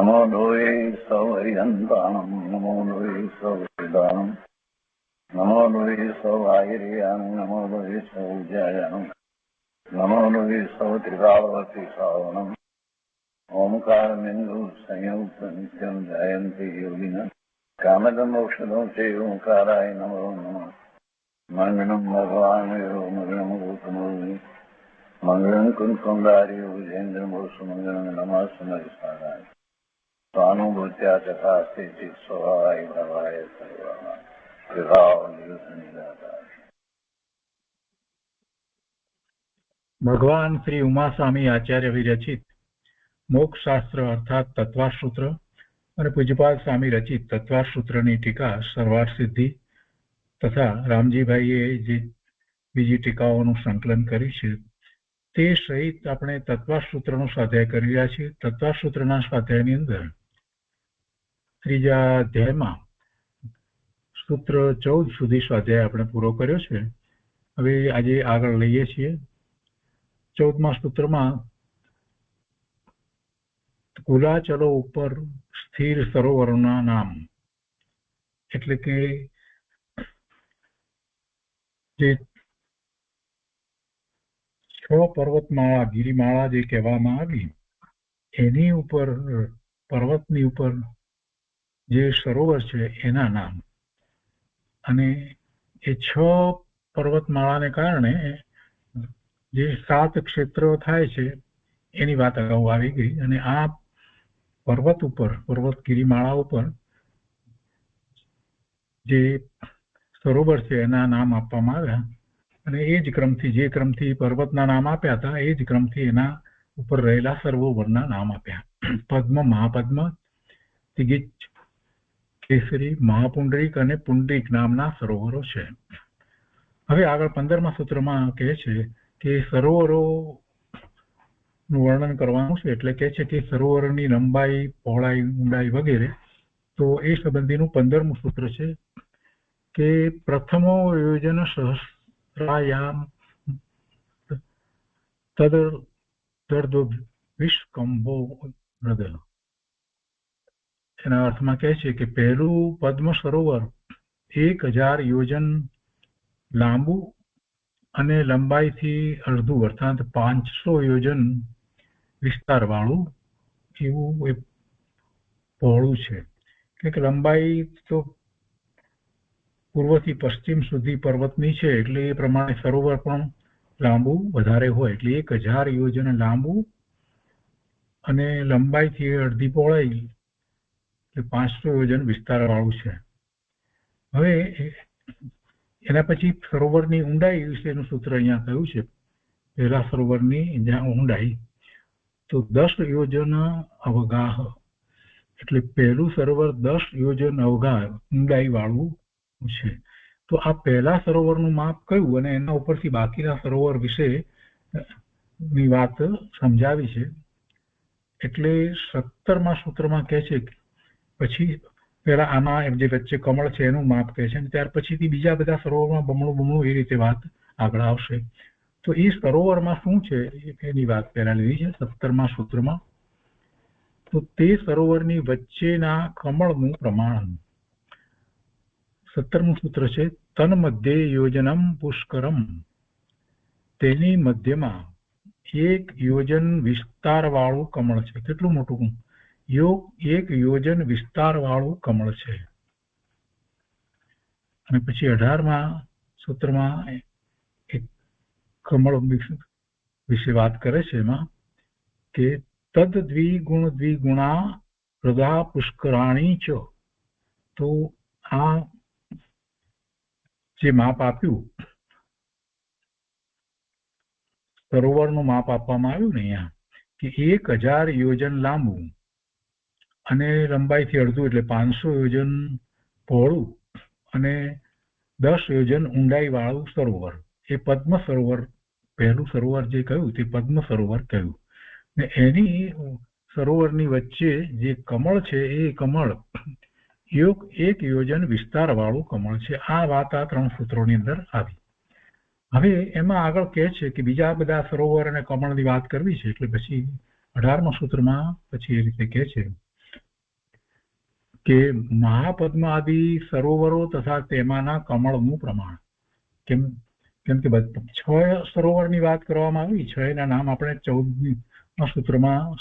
नमो लोये सौर्यन्तानं नमो लोये सौर्यदानं नमो लोये सौभागिर्यां नमो लोये सौज्यायां नमो लोये सौत्रिकावती सावनम् ओंकारमिन्दु संयुक्त नित्यं जयन्ति योगिनः कामदमोक्षदं च ओंकाराय नमो नमः मङ्गलं भगवान् मङ्गलं गौतमोऽग्नि मङ्गलं कुन्कुण्डार्यो विजेन्द्रमोसुमङ्गलं नमः सुमरिसाराय स्वानुभूत्या चकास्ते चित् स्वभावाय भवाय सर्वाः ભગવાન શ્રી ઉમાસ્વામી આચાર્ય વિરચિત મોક્ષ શાસ્ત્ર અર્થાત તત્વાસૂત્ર અને પૂજ્યપાદ સ્વામી રચિત તત્વાસૂત્રની ટીકા સર્વાર્થ સિદ્ધિ તથા રામજીભાઈએ જે બીજી ટીકાઓનું સંકલન કર્યું છે તે સહિત આપણે તત્વાસૂત્રનો સ્વાધ્યાય કરી રહ્યા છીએ. તત્વાસૂત્રના સ્વાધ્યાયની અંદર ત્રીજા અધ્યાયમાં સૂત્ર 14 સુધી સ્વાધ્યાય આપણે પૂરો કર્યો છે. હવે આજે આગળ લઈએ છીએ. 14મા સૂત્રમાં કુલાચલો ઉપર સ્થિર સરોવરોના નામ, એટલે કે જે 6 પર્વતમાળા ગિરિમાળા જે કહેવામાં આવી એની ઉપર પર્વતની ઉપર જે સરોવર છે એના નામ, અને એ 6 પર્વતમાળાને કારણે જે 7 ક્ષેત્રો થાય છે એની વાત અગાઉ આવી ગઈ. અને આ પર્વત ઉપર પર્વત ગિરિમાળા ઉપર જે સરોવર છે એના નામ આપવામાં આવ્યા, અને એ જ ક્રમથી જે ક્રમથી પર્વતના નામ આપ્યા હતા એ જ ક્રમથી એના ઉપર રહેલા સરોવરના નામ આપ્યા. પદ્મ, મહાપદ્મ, તિગિચ, કેસરી, મહાપુંડરીક અને પુંડરીક નામના સરોવરો છે. હવે આગળ 15મા સૂત્રમાં કહે છે કે સરોવરોનું વર્ણન કરવાનું છે. એટલે કહે છે કે સરોવરની લંબાઈ, પહોળાઈ, ઊંડાઈ વગેરે. તો એ સંબંધીનું 15મું સૂત્ર છે કે પ્રથમો યોજન સહસ્રાયામ તદ વિષ્કંભો હૃદ. એના અર્થમાં કહે છે કે પહેલું પદ્મ સરોવર 1000 યોજન લાંબુ અને લંબાઈથી અડધું અર્થાત 500 યોજન વિસ્તાર વાળું એવું એ પહોળું છે. કે લંબાઈ તો પૂર્વથી પશ્ચિમ સુધી પર્વતની છે એટલે એ પ્રમાણે સરોવર પણ લાંબુ વધારે હોય, એટલે 1000 યોજન લાંબુ અને લંબાઈથી અડધી પહોળાઈ એટલે 500 યોજન વિસ્તાર વાળું છે. હવે એના પછી સરોવરની ઊંડાઈ વિશેનું સૂત્ર અહીંયા કહ્યું છે. પહેલા સરોવરની ઊંડાઈ તો 10 યોજન અવગાહ, એટલે પહેલું સરોવર 10 યોજન અવગાહ ઊંડાઈ વાળું છે. તો આ પહેલા સરોવરનું માપ કયું અને એના ઉપરથી બાકીના સરોવર વિશે ની વાત સમજાવી છે. એટલે 17મા સૂત્રમાં કહે છે પછી પેલા આમાં જે વચ્ચે કમળ છે એનું માપ કહે છે, અને ત્યાર પછીથી બીજા બધા સરોવરમાં બમણું એ રીતે વાત આગળ આવશે. તો એ સરોવરમાં શું છે એની વાત પહેલા લીધી છે 17મા સૂત્રમાં. તો તે સરોવરની વચ્ચેના કમળનું પ્રમાણ. 17મું સૂત્ર છે તન મધ્યે યોજનમ પુષ્કરમ, તેની મધ્યમાં 1 યોજન વિસ્તાર વાળું કમળ છે. કેટલું મોટું? 1 યોજન વિસ્તાર વાળું કમળ છે. અને પછી 18મા સૂત્રમાં એક કમળ વિશે વાત કરે છે એમાં કે તદ દ્વિગુણા હૃદા પુષ્કરાણી ચ. તો આ જે માપ આપ્યું સરોવરનું માપ આપવામાં આવ્યું ને અહીંયા કે 1000 યોજન લાંબુ અને લંબાઈથી અડધું એટલે 500 યોજન પહોળું અને 10 યોજન ઊંડાઈ વાળું સરોવર, એ પદ્મ સરોવર પહેલું સરોવર જે કહ્યું તે પદ્મ સરોવર કહ્યું. ને એની સરોવરની વચ્ચે જે કમળ છે એ કમળ 1 યોજન વિસ્તાર વાળું કમળ છે. આ વાત આ 3 સૂત્રોની અંદર આવી. હવે એમાં આગળ કહે છે કે બીજા બધા સરોવર અને કમળની વાત કરવી છે, એટલે પછી 18મા સૂત્રમાં પછી એ રીતે કહે છે કે મહાપદ્મ આદિ સરોવરો તથા તેમાંના કમળનું પ્રમાણ. કેમ કેમ કે 6 સરોવરની વાત કરવામાં આવી. 6 ના નામ આપણે 14મા સૂત્રમાં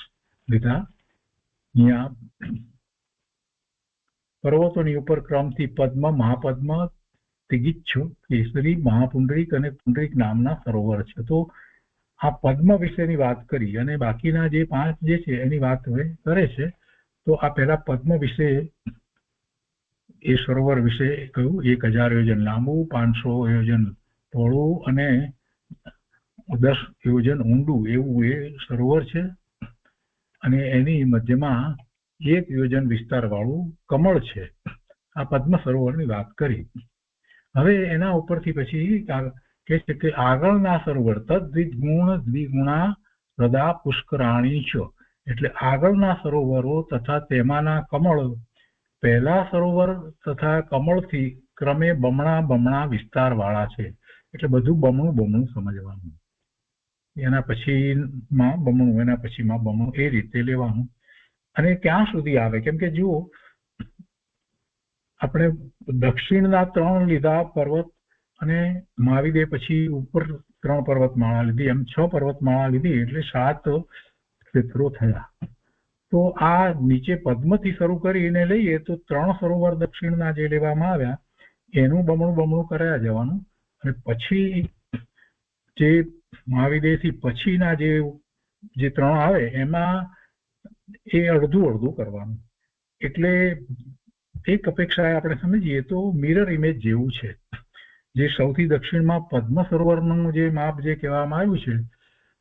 લીધા. અહીંયા પર્વતોની ઉપર ક્રમથી પદ્મ, મહાપદ્મ, તિગિચ્છ, કેસરી, મહાપુંડરીક અને પુંડરીક નામના સરોવર છે. તો આ પદ્મ વિશેની વાત કરી અને બાકીના જે 5 જે છે એની વાત હવે કરે છે. તો આ પહેલા પદ્મ વિશે, એ સરોવર વિશે કહ્યું. 1000 યોજન લાંબુ, 500 યોજન પહોળું અને 10 યોજન ઊંડું એવું એ સરોવર છે. અને એની મધ્યમાં 1 યોજન વિસ્તાર વાળું કમળ છે. આ પદ્મ સરોવરની વાત કરી. હવે એના ઉપરથી પછી કહે છે કે આગળના સરોવર તદ્વિગુણ દ્વિગુણા હૃદા પુષ્કરાણી છે. એટલે આગળના સરોવરો તથા તેમાંના કમળ પહેલા સરોવર તથા કમળથી ક્રમે બમણા વિસ્તાર વાળા છે. એટલે બધું બમણું સમજવાનું. એના પછીમાં બમણું, એના પછીમાં બમણું, એ રીતે લેવાનું. અને ક્યાં સુધી આવે? કેમ કે જુઓ, આપણે દક્ષિણના 3 લીધા પર્વત અને મહાવિદે પછી ઉપર 3 પર્વતમાળા લીધી, એમ 6 પર્વતમાળા લીધી એટલે 7 ક્ષેત્રો થયા. તો આ નીચે પદ્મથી શરૂ કરીને લઈએ તો 3 સરોવર દક્ષિણના જે લેવામાં આવ્યા એનું બમણું કર્યા જવાનું. અને પછી જે મહાવિદેથી પછીના જે 3 આવે એમાં એ અડધું કરવાનું. એટલે એક અપેક્ષાએ આપણે સમજીએ તો મિરર ઇમેજ જેવું છે. જે સૌથી દક્ષિણમાં પદ્મ સરોવરનું જે માપ જે કહેવામાં આવ્યું છે,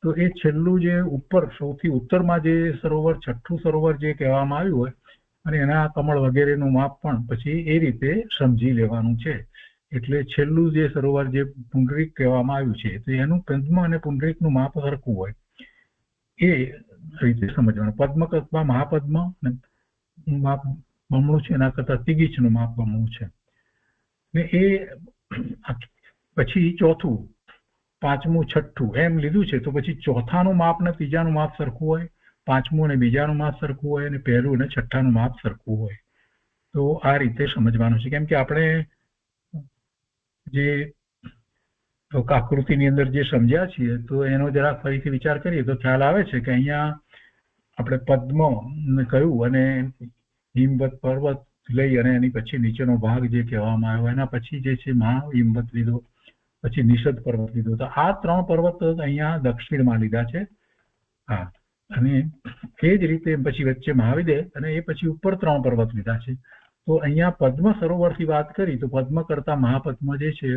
તો એ છેલ્લું જે ઉપર સૌથી ઉત્તરમાં જે સરોવર, 6થું સરોવર જે કહેવામાં આવ્યું હોય, અને એના કમળ વગેરેનું માપ પણ પછી એ રીતે સમજી લેવાનું છે. એટલે છેલ્લું જે સરોવર જે પુંડરીક કહેવામાં આવ્યું છે, તો એનું પદ્મ અને પુંડરીકનું માપ સરખું હોય એ રીતે સમજવાનું. પદ્મ કરતા મહાપદ્મ માપ બમણું છે, એના કરતા તિગિચ્છનું માપ બમણું છે. ને એ પછી 4થું, 5મું, 6થું એમ લીધું છે. તો પછી 4થાનું માપ ને 3જાનું માપ સરખું હોય, 5મું અને 2જાનું માપ સરખું હોય, અને 1લું અને 6થાનું માપ સરખું હોય. તો આ રીતે સમજવાનું છે. કેમ કે આપણે જે આકૃતિની અંદર જે સમજ્યા છીએ તો એનો જરા ફરીથી વિચાર કરીએ તો ખ્યાલ આવે છે કે અહીંયા આપણે પદ્મ કહ્યું અને હિમવત પર્વત લઈ અને એની પછી નીચેનો ભાગ જે કહેવામાં આવ્યો, એના પછી જે છે મહાહિમવત લીધો, પછી નિષદ પર્વત લીધો. તો આ 3 પર્વત અહીંયા દક્ષિણમાં લીધા છે. હા, અને એ જ રીતે પછી વચ્ચે મહાવિદે અને એ પછી ઉપર 3 પર્વત લીધા છે. તો અહીંયા પદ્મ સરોવરથી વાત કરી તો પદ્મ કરતા મહાપદ્મ જે છે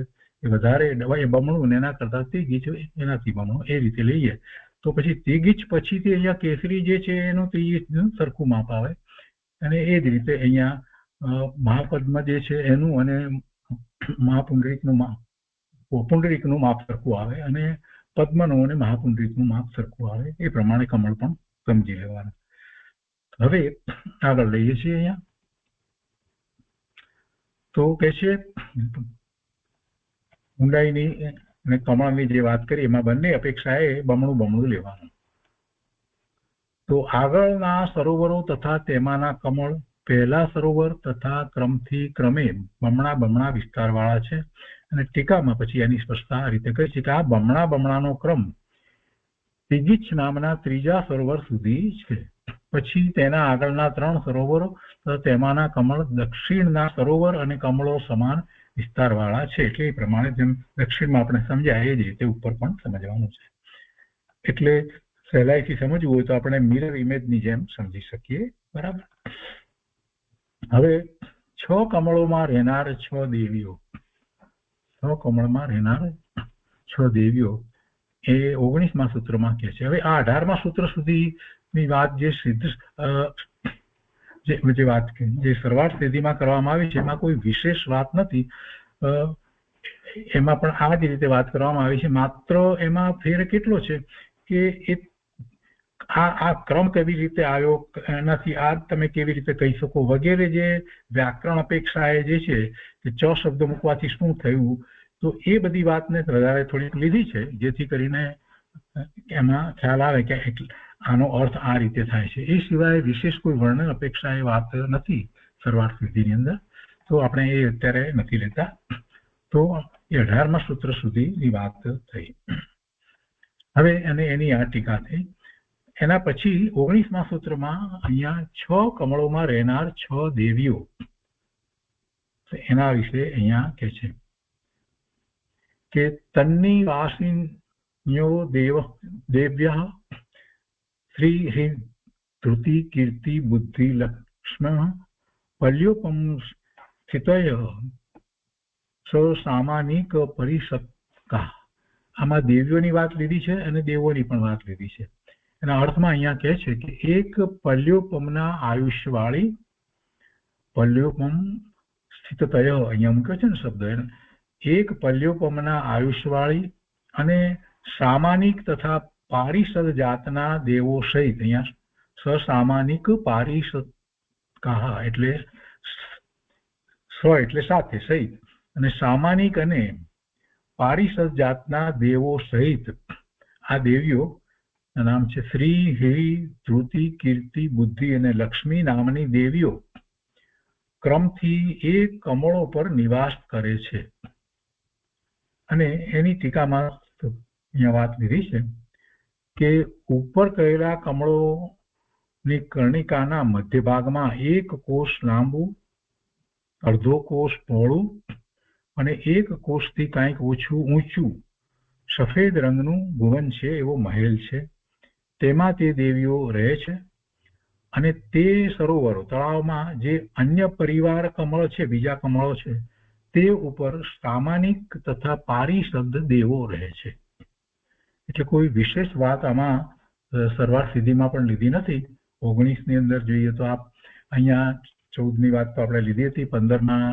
એ વધારે બમણું, ને એના કરતા તિગિચ્છ એનાથી બમણું, એ રીતે લઈએ. તો પછી તિગિચ્છ પછીથી અહીંયા કેસરી જે છે એનું તિગિચ્છનું સરખું માપ આવે. અને એ જ રીતે અહીંયા મહાપદ્મ જે છે એનું અને મહાપુંડરીકનું માપ સરખું આવે, અને પદ્મનું અને મહાપુંડરીકનું માપ સરખું આવે. એ પ્રમાણે કમળ પણ સમજી લેવાનું. હવે આગળ લઈએ છીએ. અહીંયા તો કે છે ઊંડાઈની અને કમળની જે વાત કરી એમાં બંને અપેક્ષાએ બમણું લેવાનું. તો આગળના સરોવરો તથા તેમાંના કમળ પહેલા સરોવર તથા ક્રમથી ક્રમે બમણા વિસ્તાર વાળા છે. અને ટીકામાં પછી એની સ્પષ્ટતા આ રીતે કહી છે કે આ બમણાનો ક્રમ તિગિચ્છ નામના 3જા સરોવર સુધી છે. પછી તેના આગળના 3 સરોવરો તેમાંના કમળ દક્ષિણના સરોવર અને કમળો સમાન વિસ્તાર વાળા છે. એટલે એ પ્રમાણે જેમ દક્ષિણમાં આપણે સમજ્યા એ જ રીતે ઉપર પણ સમજવાનું છે. એટલે સહેલાઈથી સમજવું હોય તો આપણે મિરર ઇમેજની જેમ સમજી શકીએ. બરાબર. હવે 6 કમળોમાં રહેનાર 6 દેવીઓ, 6 કમળમાં રહેનાર 6 દેવીઓ એ 19મા સૂત્રમાં કહે છે. હવે આ 18મા સૂત્ર સુધીની વાત જે શરૂઆત સ્થિતિમાં કરવામાં આવી છે એમાં કોઈ વિશેષ વાત નથી. એમાં પણ આ જ રીતે વાત કરવામાં આવી છે. માત્ર એમાં ફેર કેટલો છે કે આ ક્રમ કેવી રીતે આવ્યો, એનાથી આ તમે કેવી રીતે કહી શકો વગેરે જે વ્યાકરણ અપેક્ષાએ જે છે કે ચ શબ્દ મૂકવાથી શું થયું, તો એ બધી વાતને વધારે થોડીક લીધી છે જેથી કરીને એમાં ખ્યાલ આવે કે આનો અર્થ આ રીતે થાય છે. એ સિવાય વિશેષ કોઈ વર્ણન અપેક્ષા એ વાત નથી સર્વાર્થ વિધિની અંદર. તો આપણે એ અત્યારે નથી લેતા. તો એ 18મા સૂત્ર સુધીની વાત થઈ. હવે એની આ ટીકા થઈ. એના પછી 19મા સૂત્રમાં અહીંયા 6 કમળોમાં રહેનાર 6 દેવીઓ એના વિશે અહીંયા કહે છે કે તન્ની વાસિન્યો દેવ્ય શ્રી હ્રીં ધૃતિ કીર્તિ બુદ્ધિ લક્ષ્મણ પલ્યોપમ સ્થિતય સામાનિક પરિષદકા. આમાં દેવીઓની વાત લીધી છે અને દેવોની પણ વાત લીધી છે. એના અર્થમાં અહીંયા કહે છે કે એક પલ્યોપમના આયુષ્યવાળી, પલ્યોપમ સ્થિતતય અહીંયા મૂક્યો છે ને શબ્દ, એક પલ્યોપમના આયુષ્યવાળી અને સામાનિક તથા પારિષદ જાતના દેવો સહિત, અહીંયા સસામાનિક પારિષદ કહા એટલે એટલે સાથે સહિત, અને સામાનિક અને પારિષદ જાતના દેવો સહિત આ દેવીઓ નામ છે શ્રી હ્રી ધૃતિ કીર્તિ બુદ્ધિ અને લક્ષ્મી નામની દેવીઓ ક્રમથી એ કમળો પર નિવાસ કરે છે. અને એની ટીકામાં અહીંયા વાત લીધી છે કે ઉપર કહેલા કમળોની કર્ણિકાના મધ્ય ભાગમાં 1 કોષ લાંબુ, અડધો કોષ પહોળું અને 1 કોષથી કાંઈક ઓછું ઊંચું સફેદ રંગનું ભુવન છે એવો મહેલ છે. તેમાં તે દેવીઓ રહે છે. અને તે સરોવરો તળાવમાં જે અન્ય પરિવાર કમળ છે, બીજા કમળો છે, તે ઉપર સામાનિક તથા પારિષદ દેવો રહે છે. એટલે કોઈ વિશેષ વાત આમાં સર્વાર્થ સિદ્ધિમાં પણ લીધી નથી. 19ની અંદર જોઈએ તો આપ અહીંયા 14ની વાત તો આપણે લીધી હતી, 15મા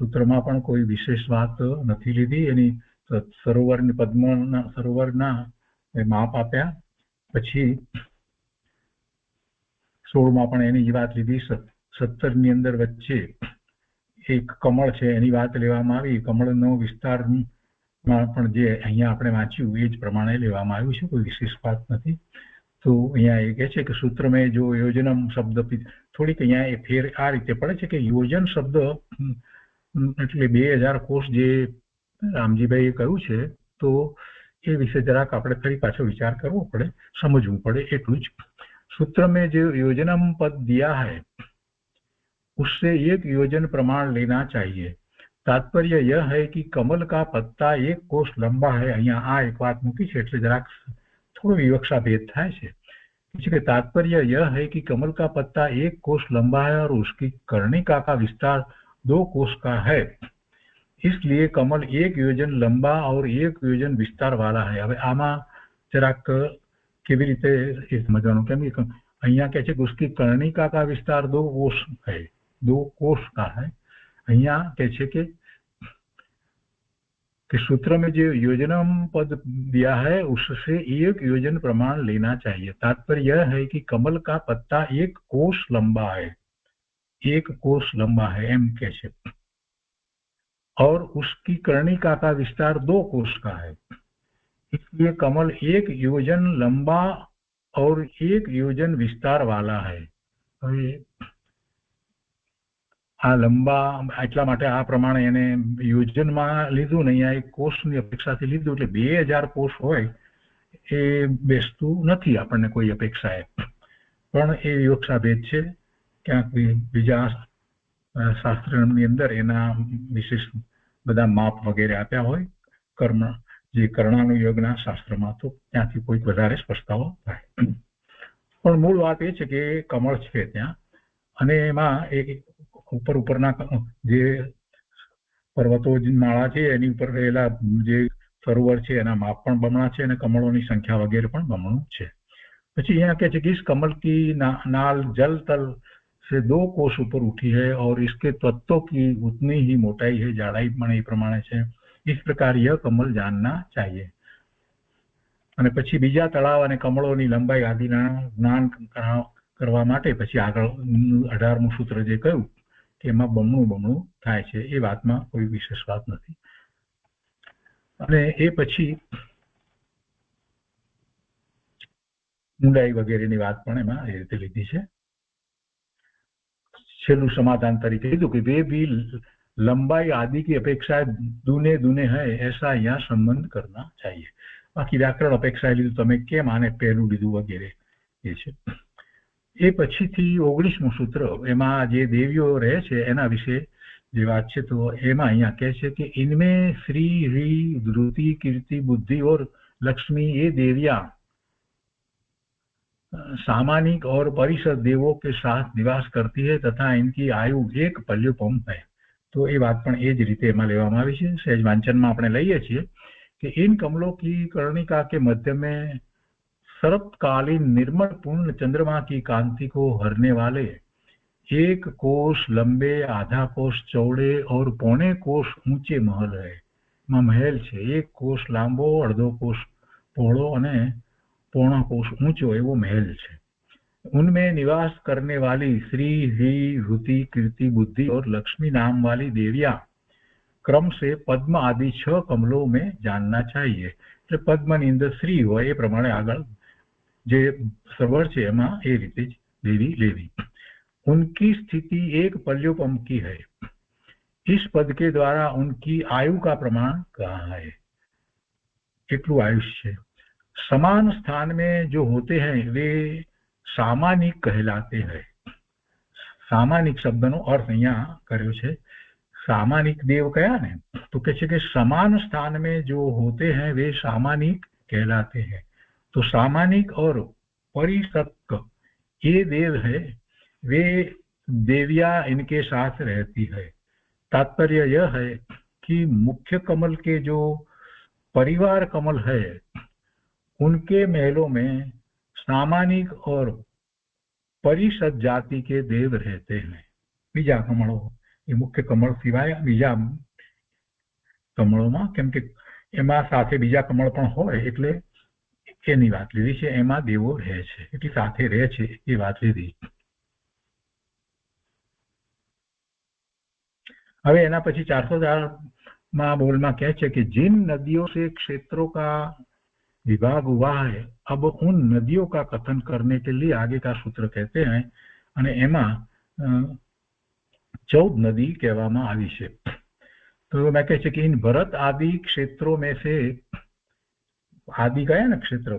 સૂત્રમાં પણ કોઈ વિશેષ વાત નથી લીધી. એની સરોવરની પદ્મના સરોવરના માપ આપ્યા. પછી 16માં પણ એની જ વાત લીધી. 17ની અંદર વચ્ચે એક કમળ છે એની વાત લેવામાં આવી. કમળનો વિસ્તારમાં પણ જે અહીંયા આપણે વાંચ્યું એ જ પ્રમાણે લેવામાં આવ્યું છે, કોઈ વિશેષ વાત નથી. તો અહીંયા એ કહે છે કે સૂત્ર મેં જો યોજનમ શબ્દ થોડીક અહીંયા એ ફેર આ રીતે પડે છે કે યોજન શબ્દ એટલે 2000 કોષ જે રામજીભાઈએ કહ્યું છે, તો એ વિશે જરાક આપણે ફરી પાછો વિચાર કરવો પડે, समझવું પડે એટલું જ. सूत्र में जो योजनम पद दिया है उससे 1 योजन प्रमाण लेना चाहिए. तात्पर्य यह है कि कमल का पत्ता 1 कोष लंबा है. અહીંયા આ એક વાત મૂકી છે એટલે જરાક થોડો વિવક્ષા ભેદ થાય છે. तात्पर्य यह है कि कमल का पत्ता 1 कोष लंबा है और उसकी कर्णिका का विस्तार 2 कोष का है. इसलिए कमल 1 योजन लंबा और 1 योजन विस्तार वाला है. હવે આમાં જરાક કેવી રીતે એ સમજવાનું, કેમ કે અહીંયા કહે છે કે उसकी कर्णिका का विस्तार 2 कोष है, 2 कोष का है. અહીંયા કહે છે કે सूत्र में जो योजनम पद दिया है उससे 1 योजन प्रमाण लेना चाहिए. तात्पर्य यह है कि कमल का पत्ता 1 कोष लंबा है, 1 कोष लंबा है एम कहे छे, और उसकी कर्णिका का विस्तार 2 कोष का है. इसलिए कमल 1 योजन लंबा और 1 योजन विस्तार वाला है. આ લંબા એટલા માટે આ પ્રમાણે એને યોજનમાં લીધું ને અહીંયા 1 કોષની અપેક્ષાથી લીધું એટલે 2000 કોષ હોય એ બેસતું નથી આપણને કોઈ અપેક્ષાએ. પણ એ વિવક્ષા ભેદ છે. ક્યાંક બીજા શાસ્ત્રની અંદર એના વિશેષ બધા માપ વગેરે આપ્યા હોય કર્મ જે કર્ણાનુયોગના શાસ્ત્રમાં, તો ત્યાંથી કોઈક વધારે સ્પષ્ટતાઓ થાય. પણ મૂળ વાત એ છે કે કમળ છે ત્યાં, અને એમાં એક ઉપરના જે પર્વતો માળા છે એની ઉપર રહેલા જે સરોવર છે એના માપ પણ બમણા છે અને કમળોની સંખ્યા વગેરે પણ બમણું છે. પછી यहाँ કહે છે કે इस कमल की नाल जल तल से 2 कोष ऊपर उठी है और इसके तत्वों की उतनी ही मोटाई है, जाड़ाई પણ એ પ્રમાણે છે. इस प्रकार यह कमल जानना चाहिए. અને પછી બીજા તળાવ અને કમળોની લંબાઈ આદિના જ્ઞાન કરવા માટે પછી આગળ 18મું સૂત્ર જે કહ્યું કે એમાં બમણું થાય છે એ વાતમાં કોઈ વિશેષ વાત નથી. અને એ પછી ઊંડાઈ વગેરેની વાત પણ એમાં એ રીતે લીધી છે. छेलू समाधान तरीके कीधुं कि वे भी लंबाई आदि की अपेक्षा दूने दूने है ऐसा यहाँ संबंध करना चाहिए। बाकी व्याकरण अपेक्षा लीधुं तमे केम आने पहेलुं लीधुं वगैरे એ છે। એ પછીથી 19મું સૂત્ર એમાં જે દેવીઓ રહે છે એના વિશે જે વાત છે તો એમાં અહીંયા કહે છે કે इनमें श्री री धृति कीर्ति बुद्धि और लक्ष्मी ये देवियां सामानिक और परिषद देवों के साथ निवास करती है तथा इनकी आयु एक पल्युपम है। तो ये बात पण ए ज रीते एमां लेवामां आवी छे। सहज वांचनमां आपणे लईए छीए कि इन कमलों की कर्णिका के मध्य में शरतकालीन निर्मल पूर्ण चंद्रमा की कांति को हरने वाले 1 कोस लंबे, आधा कोस चौड़े और पौने कोस ऊंचे महल है। महल छे 1 कोस लांबो, अर्धो कोस पહોળો અને पौणा कोस ऊंचो एवो महल छे। उनमें निवास करने वाली श्री ह्री ऋति कीर्ति बुद्धि और लक्ष्मी नाम वाली देवियां क्रम से पद्म आदि 6 कमलों में जानना चाहिए। એટલે પદ્મની અંદર શ્રી હોય એ પ્રમાણે આગળ જે સવર છે એમાં એ રીતે જ દેવી લેવી। उनकी स्थिति एक पल्योपम की है। इस पद के द्वारा उनकी आयु का प्रमाण कहा है। કેટલું આયુષ્ય है। समान स्थान में जो होते हैं वे सामानिक कहलाते हैं। सामानिक शब्दનો अर्थ અહીંયા કર્યો છે। सामानिक देव कया ने तो કહે છે કે समान स्थान में जो होते हैं वे सामानिक कहलाते हैं। तो सामानिक और परिषद ये देव है, वे देवियां इनके साथ रहती है। तात्पर्य यह है कि मुख्य कमल के जो परिवार कमल है उनके महलों में सामानिक और परिषद जाति के देव रहते हैं। बीजा कमलों ये मुख्य कमल सिवाय बीजा कमलों केम के एमां साथे बीजा कमल पण होय एटले एनी वात लीधी छे। एमां देवो रहे छे एटले साथे रहे छे ए वात लीधी। हवे एना पछी 404 मां बोलमां कहे छे कि जिन नदियों से क्षेत्रों का विभाग हुआ है अब उन नदियों का कथन करने के लिए आगे का सूत्र कहते हैं અને એમાં 14 नदी કહેવામાં આવી છે। तो मैं कहे कि इन भरत आदि क्षेत्रों में से आदि कया ने क्षेत्र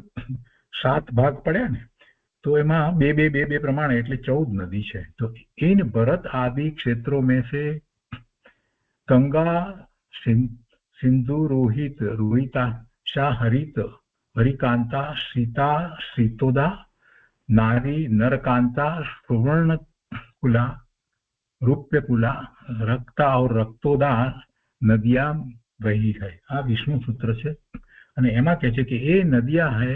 7 भाग पड्या ने तो एमां 2 प्रमाणे एटले 14 नदी है। तो इन भरत आदि क्षेत्रों में से गंगा, सिंधु, रोहित, रोहिता, शाहरित, हरिकांता, सीता, सीतोदा, नारी, नरकांता, सुवर्णकुला, रूप्यकुला, रक्ता और रक्तोदा नदियां वही है। आ विष्णु सूत्र है અને એમાં કહે છે કે એ નદિયા है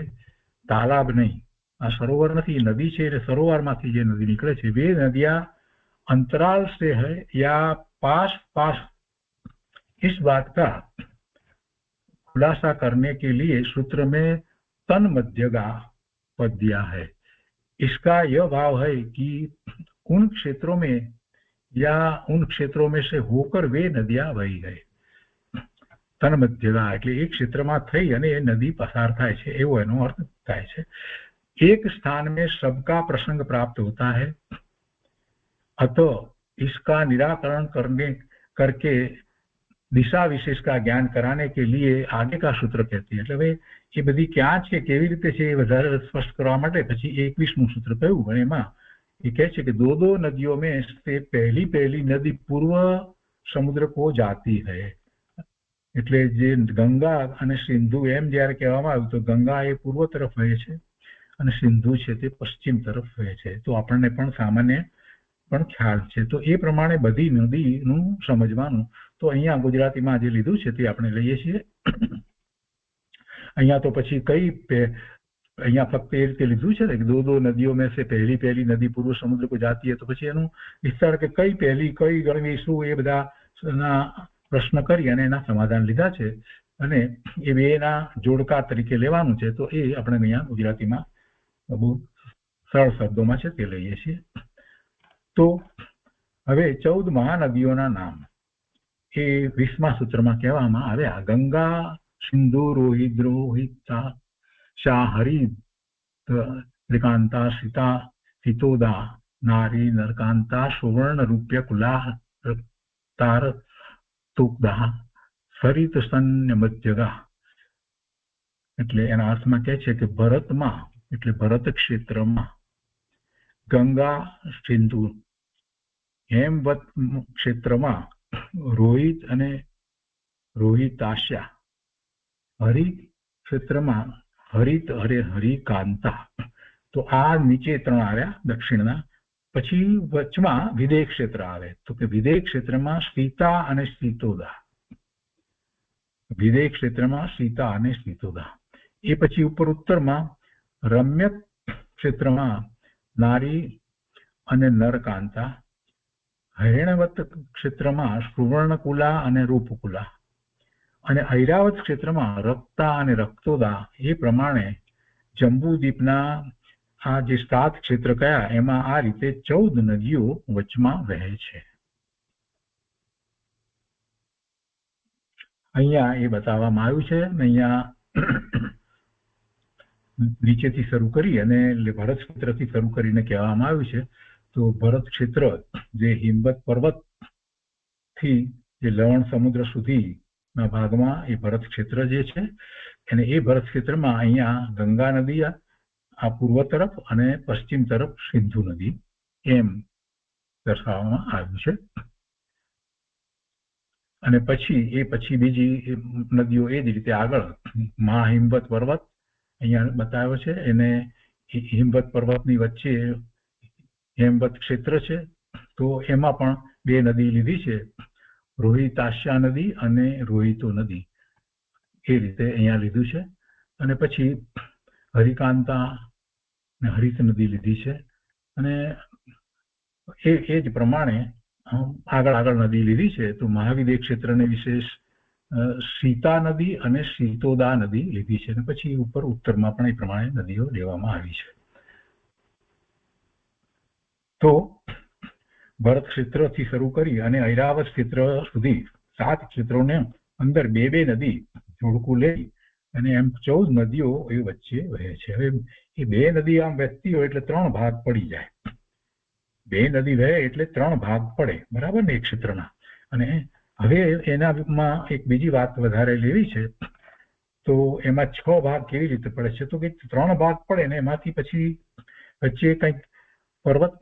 तालाब नहीं, आ सरोवर नहीं, नदी है એટલે સરોવરમાંથી જે નદી નીકળે છે वे नदियां अंतराल से है या पास पास। इस बात का खुलासा करने के लिए सूत्र में तन मध्यगा पद दिया है। इसका यह भाव है कि उन क्षेत्रों में या उन क्षेत्रों में से होकर वे नदियां वही है। तन मध्यगा એટલે એક ક્ષેત્રમાં થઈ અને એ નદી પસાર થાય છે એવો એનો અર્થ થાય છે। एक स्थान में सबका प्रसंग प्राप्त होता है, अतः इसका निराकरण करके दिशा विशेष का ज्ञान कराने के लिए आगे का सूत्र कहते हैं। એટલે એ બધી ક્યાં છે કેવી રીતે છે એ વધારે સ્પષ્ટ કરવા માટે પછી 21મું सूत्र કહ્યું અને એમાં એ કહે છે કે दो नदियों में से पहली नदी पूर्व समुद्र को जाती है। એટલે જે ગંગા અને સિંધુ એમ જ્યારે કહેવામાં આવ્યું તો ગંગા એ પૂર્વ તરફ વહે છે અને સિંધુ છે તે પશ્ચિમ તરફ વહે છે। તો આપણને પણ સામાન્ય પણ ખ્યાલ છે। તો એ પ્રમાણે બધી નદીનું સમજવાનું। તો અહીંયા ગુજરાતીમાં જે લીધું છે તે આપણે લઈએ છીએ। અહીંયા તો પછી કઈ અહીંયા ફક્ત એ રીતે લીધું છે ને दो नदियों में से पहली नदी पूर्व समुद्र को जाती है तो પછી એનું વિસ્તાર કે કઈ પહેલી કઈ ગણવી શું એ બધા પ્રશ્ન કરી અને એના સમાધાન લીધા છે અને એ બેના જોડકા તરીકે લેવાનું છે। તો એ આપણે અહીંયા ગુજરાતીમાં બહુ સરળ શબ્દોમાં છે તે લઈએ છીએ। તો હવે 14 મહાનદીઓના નામ એ 20મા સૂત્રમાં કહેવામાં આવ્યા। ગંગા, સિંધુ, રોહિતા, શાહરિત, ત્રિકાંતા, सीता, सीतोदा, નારી નરકાંતા સુવર્ણ રૂપ્ય કુલા તાર તુકદાહ સરિત સન્ય મધ્યગા. એટલે એના અર્થમાં કહે છે કે ભરતમાં એટલે ભરત ક્ષેત્રમાં, ગંગા સિંધુ, હેમવત ક્ષેત્રમાં રોહિત અને રોહિતાશ્યા, હરિત ક્ષેત્રમાં હરિત અરે હરિકાંતા. તો આ નીચે 3 આવ્યા દક્ષિણના. પછી વચમાં વિદેહ ક્ષેત્ર આવે. તો કે વિદેહ ક્ષેત્રમાં સીતા અને સીતોદા, વિદેહ ક્ષેત્રમાં સીતા અને સીતોદા. એ પછી ઉપર ઉત્તરમાં રમ્યક ક્ષેત્રમાં નારી અને નરકાંતા, હૈણવત ક્ષેત્રમાં સુવર્ણકુલા અને રૂપકુલા, અને ઐરાવત ક્ષેત્રમાં રક્તા અને રક્તોદા. એ પ્રમાણે જંબુદ્વીપના આ જે 7 ક્ષેત્ર કયા એમાં આ રીતે 14 નદીઓ વચમાં વહે છે. અહીંયા એ બતાવવામાં આવ્યું છે. અહીંયા નીચેથી શરૂ કરી અને ભરત ક્ષેત્રથી શરૂ કરીને કહેવામાં આવ્યું છે. તો ભરત ક્ષેત્ર જે હિમવત પર્વત થી જે લવણ સમુદ્ર સુધીના ભાગમાં એ ભરત ક્ષેત્ર જે છે, અને એ ભરત ક્ષેત્રમાં અહીંયા ગંગા નદી આ પૂર્વ તરફ અને પશ્ચિમ તરફ સિંધુ નદી એમ દર્શાવવામાં આવ્યું છે. અને પછી બીજી નદીઓ એ જ રીતે આગળ મહાહિમવત પર્વત અહીંયા બતાવ્યો છે. એને હિમવત પર્વતની વચ્ચે હેમવત ક્ષેત્ર છે. તો એમાં પણ 2 નદી લીધી છે, રોહિતાશ્યા નદી અને રોહિતો નદી. એ રીતે અહીંયા લીધું છે. અને પછી હરિકાંતા અને હરિત નદી લીધી છે. અને એ જ પ્રમાણે આગળ નદી લીધી છે. તો મહાવિદેહ ક્ષેત્રને વિશેષ સીતા નદી અને સીતોદા નદી લીધી છે. અને પછી ઉપર ઉત્તરમાં પણ એ પ્રમાણે નદીઓ લેવામાં આવી છે. તો ભરત ક્ષેત્રથી શરૂ કરી અને ઐરાવત ક્ષેત્ર સુધી 7 ક્ષેત્રોને અંદર 2 નદી જોડકું લઈ અને એમ 14 નદીઓ એ વચ્ચે વહે છે. હવે એ 2 નદી આમ વહેતી હોય એટલે 3 ભાગ પડી જાય. 2 નદી વહે એટલે 3 ભાગ પડે, બરાબર ને, એક ક્ષેત્રના. અને હવે એનામાં એક બીજી વાત વધારે લેવી છે. તો એમાં 6 ભાગ કેવી રીતે પડે છે? તો કે 3 ભાગ પડે ને એમાંથી પછી વચ્ચે કંઈક પર્વત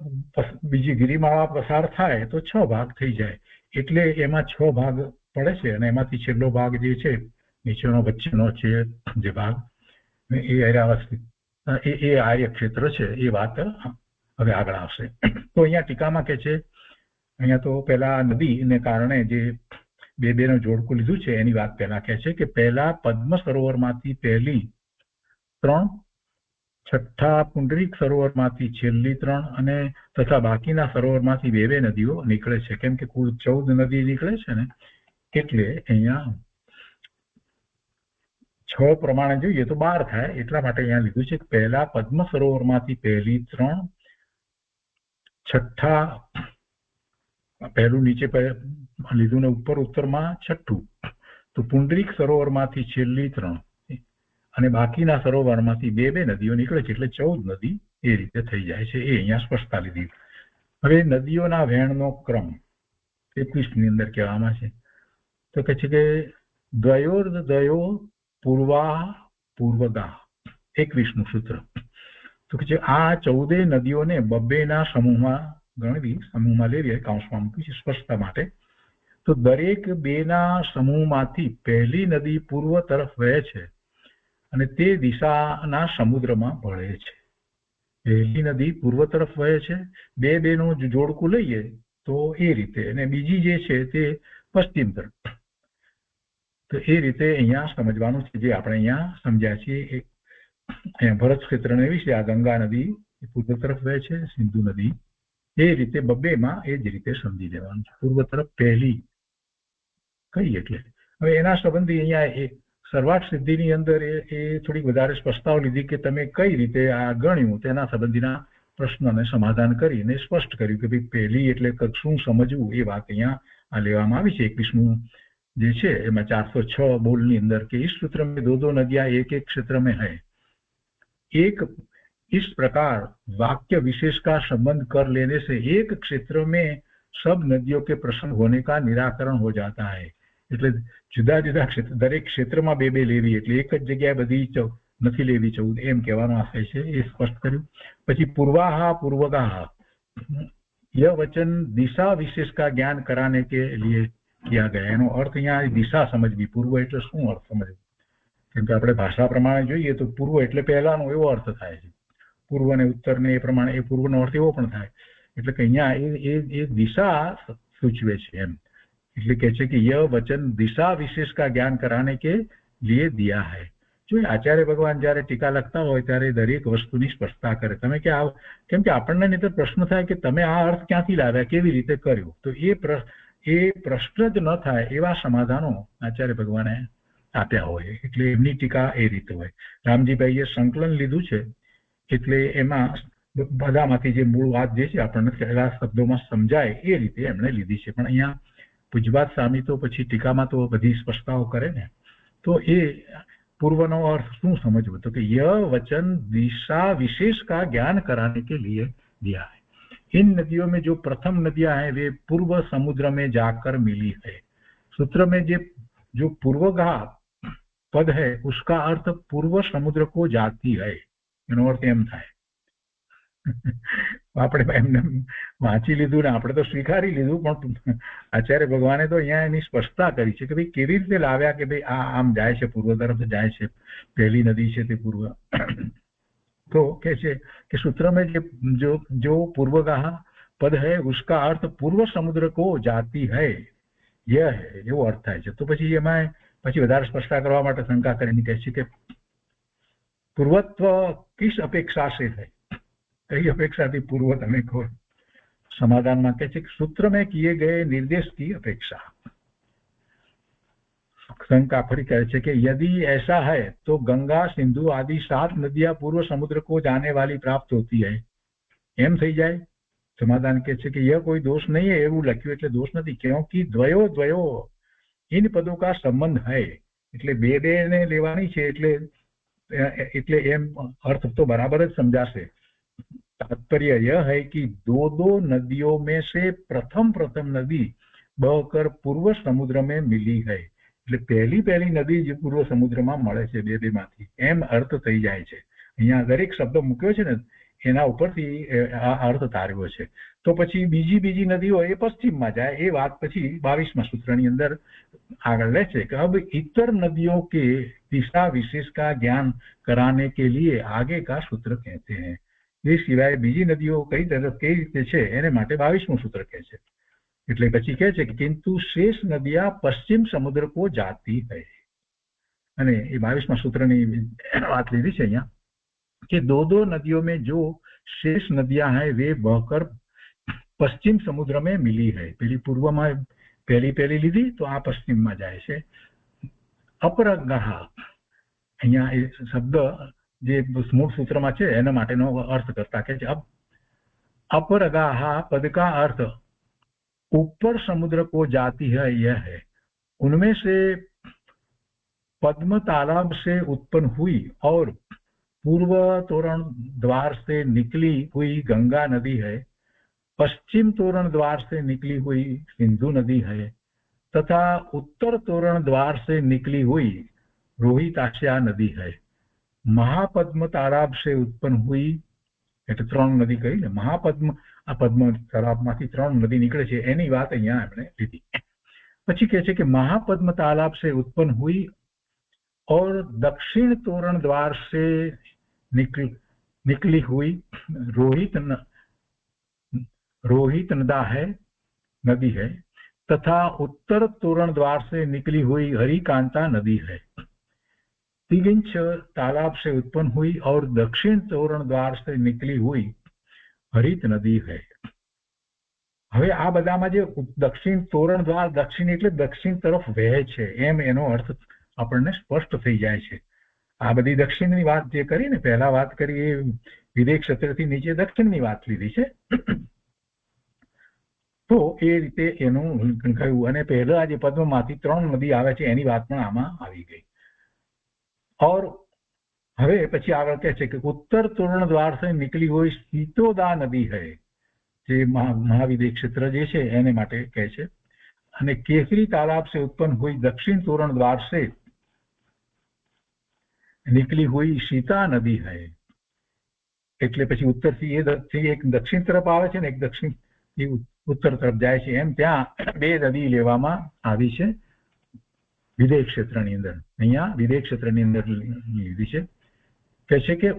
બીજી ગિરિમાળા પસાર થાય તો 6 ભાગ થઈ જાય. એટલે એમાં 6 ભાગ પડે છે. અને એમાંથી છેલ્લો ભાગ જે છે નીચેનો વચ્ચેનો છે જે ભાગ એ ઐરાવત એ આર્ય ક્ષેત્ર છે. એ વાત હવે આગળ આવશે. તો અહીંયા ટીકામાં કે છે, અહીંયા તો પેલા નદીને કારણે જે 2 નું જોડકું લીધું છે એની વાત પહેલા કહે છે કે પહેલા પદ્મ સરોવરમાંથી પહેલી 3, છઠ્ઠા પુંડરીક સરોવરમાંથી છેલ્લી 3, અને તથા બાકીના સરોવરમાંથી 2 નદીઓ નીકળે છે. કેમ કે કુલ 14 નદી નીકળે છે ને, એટલે અહીંયા 6 પ્રમાણે જોઈએ તો 12 થાય. એટલા માટે અહીંયા લીધું છે કે પહેલા પદ્મ સરોવરમાંથી પહેલી 3, છઠ્ઠા પહેલું નીચે લીધું ને ઉપર ઉત્તરમાં છઠ્ઠું, તો પુંડરીક સરોવરમાંથી છેલ્લી 3 અને બાકીના સરોવરમાંથી 2 નદીઓ નીકળે છે. એટલે 14 નદી એ રીતે થઈ જાય છે. એ અહીંયા સ્પષ્ટતા લીધી. હવે નદીઓના વહેણનો ક્રમ 21ની અંદર કહેવામાં છે. તો કહે છે કે દ્વયોર્દયો પૂર્વા પૂર્વગા, 21નું સૂત્ર. તો કે છે આ 14 નદીઓને 2-ના સમૂહમાં ગણવી, સમૂહમાં લેવી, કાઉન્સમાં મૂકી છે સ્પષ્ટતા માટે. તો દરેક 2ના સમૂહમાંથી પહેલી નદી પૂર્વ તરફ વહે છે અને તે દિશાના સમુદ્રમાં ભળે છે. પહેલી નદી પૂર્વ તરફ વહે છે, 2-2નું જોડકું લઈએ તો એ રીતે, અને બીજી જે છે તે પશ્ચિમ તરફ. તો એ રીતે અહીંયા સમજવાનું છે, જે આપણે અહીંયા સમજ્યા છીએ. અહીંયા ભરત ક્ષેત્રને વિશે આ ગંગા નદી પૂર્વ તરફ વહે છે, સિંધુ નદી એ રીતે 2માં એ જ રીતે સમજી લેવાનું છે. પૂર્વ તરફ પહેલી કઈ એટલે હવે એના સંબંધી અહીંયા સર્વાર્થ સિદ્ધિની અંદર એ થોડીક વધારે સ્પષ્ટતાઓ લીધી કે તમે કઈ રીતે આ ગણ્યું તેના સંબંધીના પ્રશ્નને સમાધાન કરીને સ્પષ્ટ કર્યું કે ભાઈ પહેલી એટલે શું સમજવું એ વાત અહીંયા આ લેવામાં આવી છે. 21મું જે છે એમાં 406 બોલની અંદર કે इस सूत्र में 2-2 नदियां एक-एक क्षेत्र में है, इस प्रकार वाक्य विशेष का संबंध कर लेने से एक क्षेत्र में सब नदियों के प्रसंग होने का निराकरण हो जाता है। એટલે જુદા જુદા ક્ષેત્ર, દરેક ક્ષેત્રમાં બે બે લેવી, એટલે એક જ જગ્યાએ બધી નથી લેવી 14 એમ કહેવાનો આશય છે, એ સ્પષ્ટ કર્યું। પછી પૂર્વાહા પૂર્વગાહા यह वचन दिशा विशेष का ज्ञान कराने के लिए किया गया। એનો અર્થ અહીંયા દિશા સમજવી, પૂર્વ એટલે શું અર્થ સમજવું, કેમ કે આપણે ભાષા પ્રમાણે જોઈએ તો પૂર્વ એટલે પહેલાનો એવો અર્થ થાય છે, પૂર્વ અને ઉત્તર ને એ પ્રમાણે એ પૂર્વનો અર્થ એવો પણ થાય, એટલે કે અહીંયા એ દિશા સૂચવે છે એમ। એટલે કે છે કે यह वचन दिशा विशेष का ज्ञान कराने के लिए दिया है। જો આચાર્ય ભગવાન જયારે ટીકા લખતા હોય ત્યારે દરેક વસ્તુની સ્પષ્ટતા કરે। તમે કે કેમ કે આપણને નહીં તો પ્રશ્ન થાય કે તમે આ અર્થ ક્યાંથી લાવ્યા, કેવી રીતે કર્યું, તો એ પ્રશ્ન જ ન થાય એવા સમાધાનો આચાર્ય ભગવાને આપ્યા હોય, એટલે એમની ટીકા એ રીતે હોય। રામજીભાઈએ સંકલન લીધું છે, એટલે એમાં બધામાંથી જે મૂળ વાત જે છે આપણને પહેલા શબ્દોમાં સમજાય એ રીતે એમણે લીધી છે। પણ અહીંયા પૂજ્યપાદ સ્વામી તો પછી ટીકામાં તો બધી સ્પષ્ટતાઓ કરે ને, તો એ पूर्वनो अर्थ શું સમજવું, તો કે यह वचन दिशा विशेष का ज्ञान कराने के लिए दिया है। इन नदियों में जो प्रथम नदियां हैं वे पूर्व समुद्र में जाकर मिली है। सूत्र में जो पूर्वगाह पद है उसका अर्थ पूर्व समुद्र को जाती है, એનો અર્થ એમ થાય। આપણે એમને વાંચી લીધું ને આપણે તો સ્વીકારી લીધું, પણ આચાર્ય ભગવાને તો અહીંયા એની સ્પષ્ટતા કરી છે કે ભાઈ કેવી રીતે લાવ્યા કે ભાઈ આ આમ જાય છે, પૂર્વ તરફ જાય છે, પહેલી નદી છે તે પૂર્વ। તો કે છે કે सूत्र में जो पूर्वगाह पद है उसका अर्थ पूर्व समुद्र को जाती है, यह है એવો અર્થ થાય છે। તો પછી એમાં પછી વધારે સ્પષ્ટતા કરવા માટે શંકા કરીને કહે છે કે પૂર્વત્વ કિસ અપેક્ષા से है, कई अपेक्षा थी पूर्व તમે કહો। समाधान में कहते सूत्र में किए गए निर्देश की अपेक्षा। शंका फरी कहे छे कि यदि ऐसा है तो गंगा सिंधु आदि 7 नदियां पूर्व समुद्र को जाने वाली प्राप्त होती है, एम थी जाए। समाधान कहे छे कि यह कोई दोष नहीं है, एवं लख्યું એટલે दोष नहीं, क्योंकि द्वयो इन पदों का संबंध है, એટલે બે ने लेवानी छे, એટલે एम अर्थ तो बराबर ज समझाशे। तात्पर्य यह है कि दो नदियों में से प्रथम नदी बहकर पूर्व समुद्र में मिली है, એટલે પહેલી નદી જે પૂર્વ સમુદ્રમાં મળે છે બે માંથી, એમ અર્થ થઈ જાય છે। અહીંયા દરેક શબ્દ મૂક્યો છે ને એના ઉપરથી આ અર્થ તાર્યો છે। તો પછી બીજી નદીઓ એ પશ્ચિમમાં જાય, એ વાત પછી 22મા सूत्रની અંદર આગળ લે છે કે अब इतर नदियों के दिशा विशेष का ज्ञान कराने के लिए आगे का सूत्र कहते हैं। એ સિવાય બીજી નદીઓ કઈ રીતે છે એને માટે 22મું सूत्र કહે છે। એટલે પછી કહે છે કે किंतु शेष नदियां पश्चिम समुद्र को जाती है, અને એ 22મા सूत्रની વાત લીધી છે અહીંયા कि दो नदियों में जो शेष नदियां हैं वे बहकर पश्चिम समुद्र में मिली है। પેલી પૂર્વમાં પહેલી લીધી તો આ પશ્ચિમમાં જાય છે। अपरगाह અહીંયા એ શબ્દ જે મૂળ सूत्रमा છે એના માટેનો અર્થ કરતા કે अब अपरगाह पद का अर्थ ऊपर समुद्र को जाती है, यह है। उनमें से पद्म तालाब से उत्पन्न हुई और पूर्व तोरण द्वार से निकली हुई गंगा नदी है, पश्चिम तोरण द्वार से निकली हुई सिंधु नदी है, तथा उत्तर तोरण द्वार से निकली हुई रोहिताश्या नदी है। महापद्म तालाब से उत्पन्न हुई એટલે 3 નદી કહી ને, મહાપદ્મ આ પદ્મ તાલાબમાંથી 3 નદી નીકળે છે એની વાત અહીંયા આપણે લીધી। પછી કહે છે કે महापद्म तालाब से उत्पन्न हुई और दक्षिण तोरण द्वार से निकली हुई रोहित नदी है, तथा उत्तर तोरण द्वार से निकली हुई हरिकांता नदी है। तिगिंच तालाब से उत्पन्न हुई और दक्षिण तोरण द्वार से निकली हुई हरित नदी है। હવે આ બધામાં જે દક્ષિણ તોરણ દ્વાર, દક્ષિણ એટલે દક્ષિણ તરફ વહે છે એમ એનો અર્થ આપણને સ્પષ્ટ થઈ જાય છે। આ બધી દક્ષિણની વાત જે કરી ને, પહેલા વાત કરી એ વિદેહ ક્ષેત્રથી નીચે દક્ષિણની વાત લીધી છે, તો એ રીતે એનું કહ્યું। અને પહેલા જે પદ્મમાંથી 3 નદી આવે છે એની વાત પણ આમાં આવી ગઈ। और હવે પછી આગળ કહે છે કે उत्तर तोरण द्वार से निकली हुई शीतोदा नदी है, જે महाविदेह क्षेत्र જે છે એને માટે કહે છે, અને केसरी तालाब से उत्पन्न हुई दक्षिण तोरण द्वार से निकली हुई सीता नदी है। એટલે પછી ઉત્તરથી એક દક્ષિણ તરફ આવે છે ને એક દક્ષિણથી ઉત્તર તરફ જાય છે, એમ ત્યાં બે નદી લેવામાં આવી છે વિદેહ ક્ષેત્રની અંદર। અહીંયા વિદેહ ક્ષેત્રની અંદર લીધી છે। કહે છે કે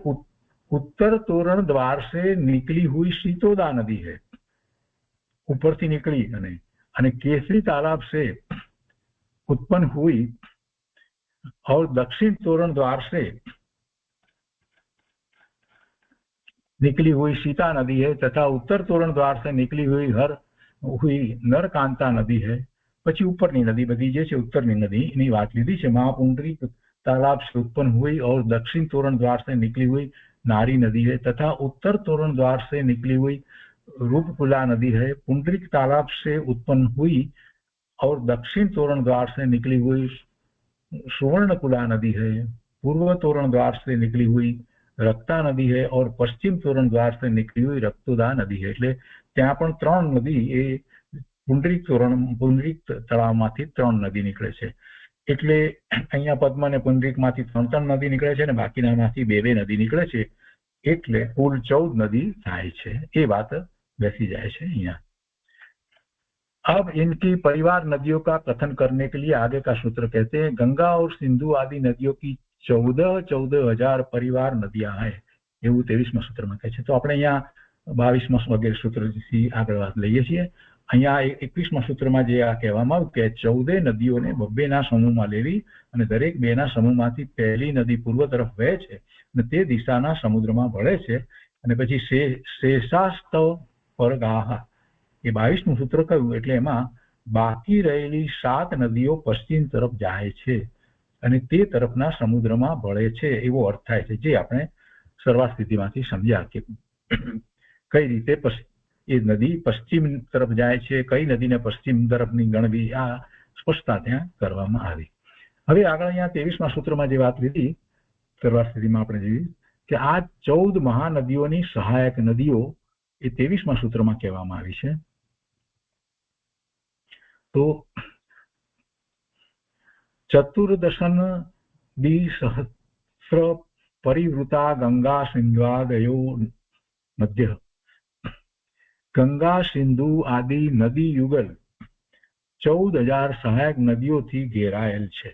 उत्तर तोरण द्वार से निकली हुई शीतोदा नदी है, ऊपरથી નીકળી અને केसरी तालाब से उत्पन्न हुई और दक्षिण तोरण द्वार से निकली हुई सीता नदी है तथा उत्तर तोरण द्वार से निकली हुई नरकांता नदी है। પછી ઉપરની નદી બધી જે છે ઉત્તરની નદીની વાત લીધી છે। महापुंडरी तालाब से उत्पन्न हुई और दक्षिण तोरण द्वार से निकली हुई नारी नदी है तथा उत्तर तोरण द्वार से निकली हुई रूपकुला नदी है। पुंडरीक तालाब से उत्पन्न हुई और दक्षिण तोरण द्वार से निकली हुई सुवर्णकुला नदी है। पूर्व तोरण द्वार से निकली हुई रक्ता नदी है और पश्चिम तोरण द्वार से निकली हुई रक्तोदा नदी है। એટલે ત્યાં પણ ત્રણ નદી એ પુંડરીક તળાવમાંથી ત્રણ નદી નીકળે છે। એટલે અહીંયા પદ્મ અને પુંડરીકમાંથી ત્રણ નદી નીકળે છે અને બાકીનામાંથી બે નદી નીકળે છે, એટલે કુલ 14 નદી થાય છે। એ વાત બેસી જાય છે અહીંયા। अब इनकी परिवार नदियों का कथन करने के लिए आगे का सूत्र कहते हैं गंगा और सिंधु आदि नदियों की 14,000 परिवार नदियां हैं, એવું 23માં સૂત્રમાં કહે છે। તો આપણે અહીંયા 22માં વગેરે સૂત્રથી આગળ વાત લઈએ છીએ। અહીંયા 21માં સૂત્રમાં જે આ કહેવામાં આવ્યું કે 14 નદીઓને બબ્બેના સમૂહમાં લેવી અને દરેક બેના સમૂહમાંથી પહેલી નદી પૂર્વ તરફ વહે છે અને તે દિશાના સમુદ્રમાં ભળે છે અને પછી શેષાસ્તવ પરગાહ, એ 22મું સૂત્ર કહ્યું એટલે એમાં બાકી રહેલી 7 નદીઓ પશ્ચિમ તરફ જાય છે અને તે તરફના સમુદ્રમાં ભળે છે, એવો અર્થ થાય છે। જે આપણે શરૂઆત સ્થિતિમાંથી સમજ્યા કે કઈ રીતે એ નદી પશ્ચિમ તરફ જાય છે, કઈ નદીને પશ્ચિમ તરફની ગણવી, આ સ્પષ્ટતા ત્યાં કરવામાં આવી। હવે આગળ અહીંયા 23માં સૂત્રમાં જે વાત લીધી શરૂઆત સ્થિતિમાં આપણે જોયું કે આ 14 મહાનદીઓની સહાયક નદીઓ એ 23માં સૂત્રમાં કહેવામાં આવી છે। તો चतुर्दशन द्विसहस्र परिवृता गंगा सिंधुआदयो मध्य, गंगा सिंधु आदि नदी युगल 14,000 सहायक नदीओथी घेराયેલ છે।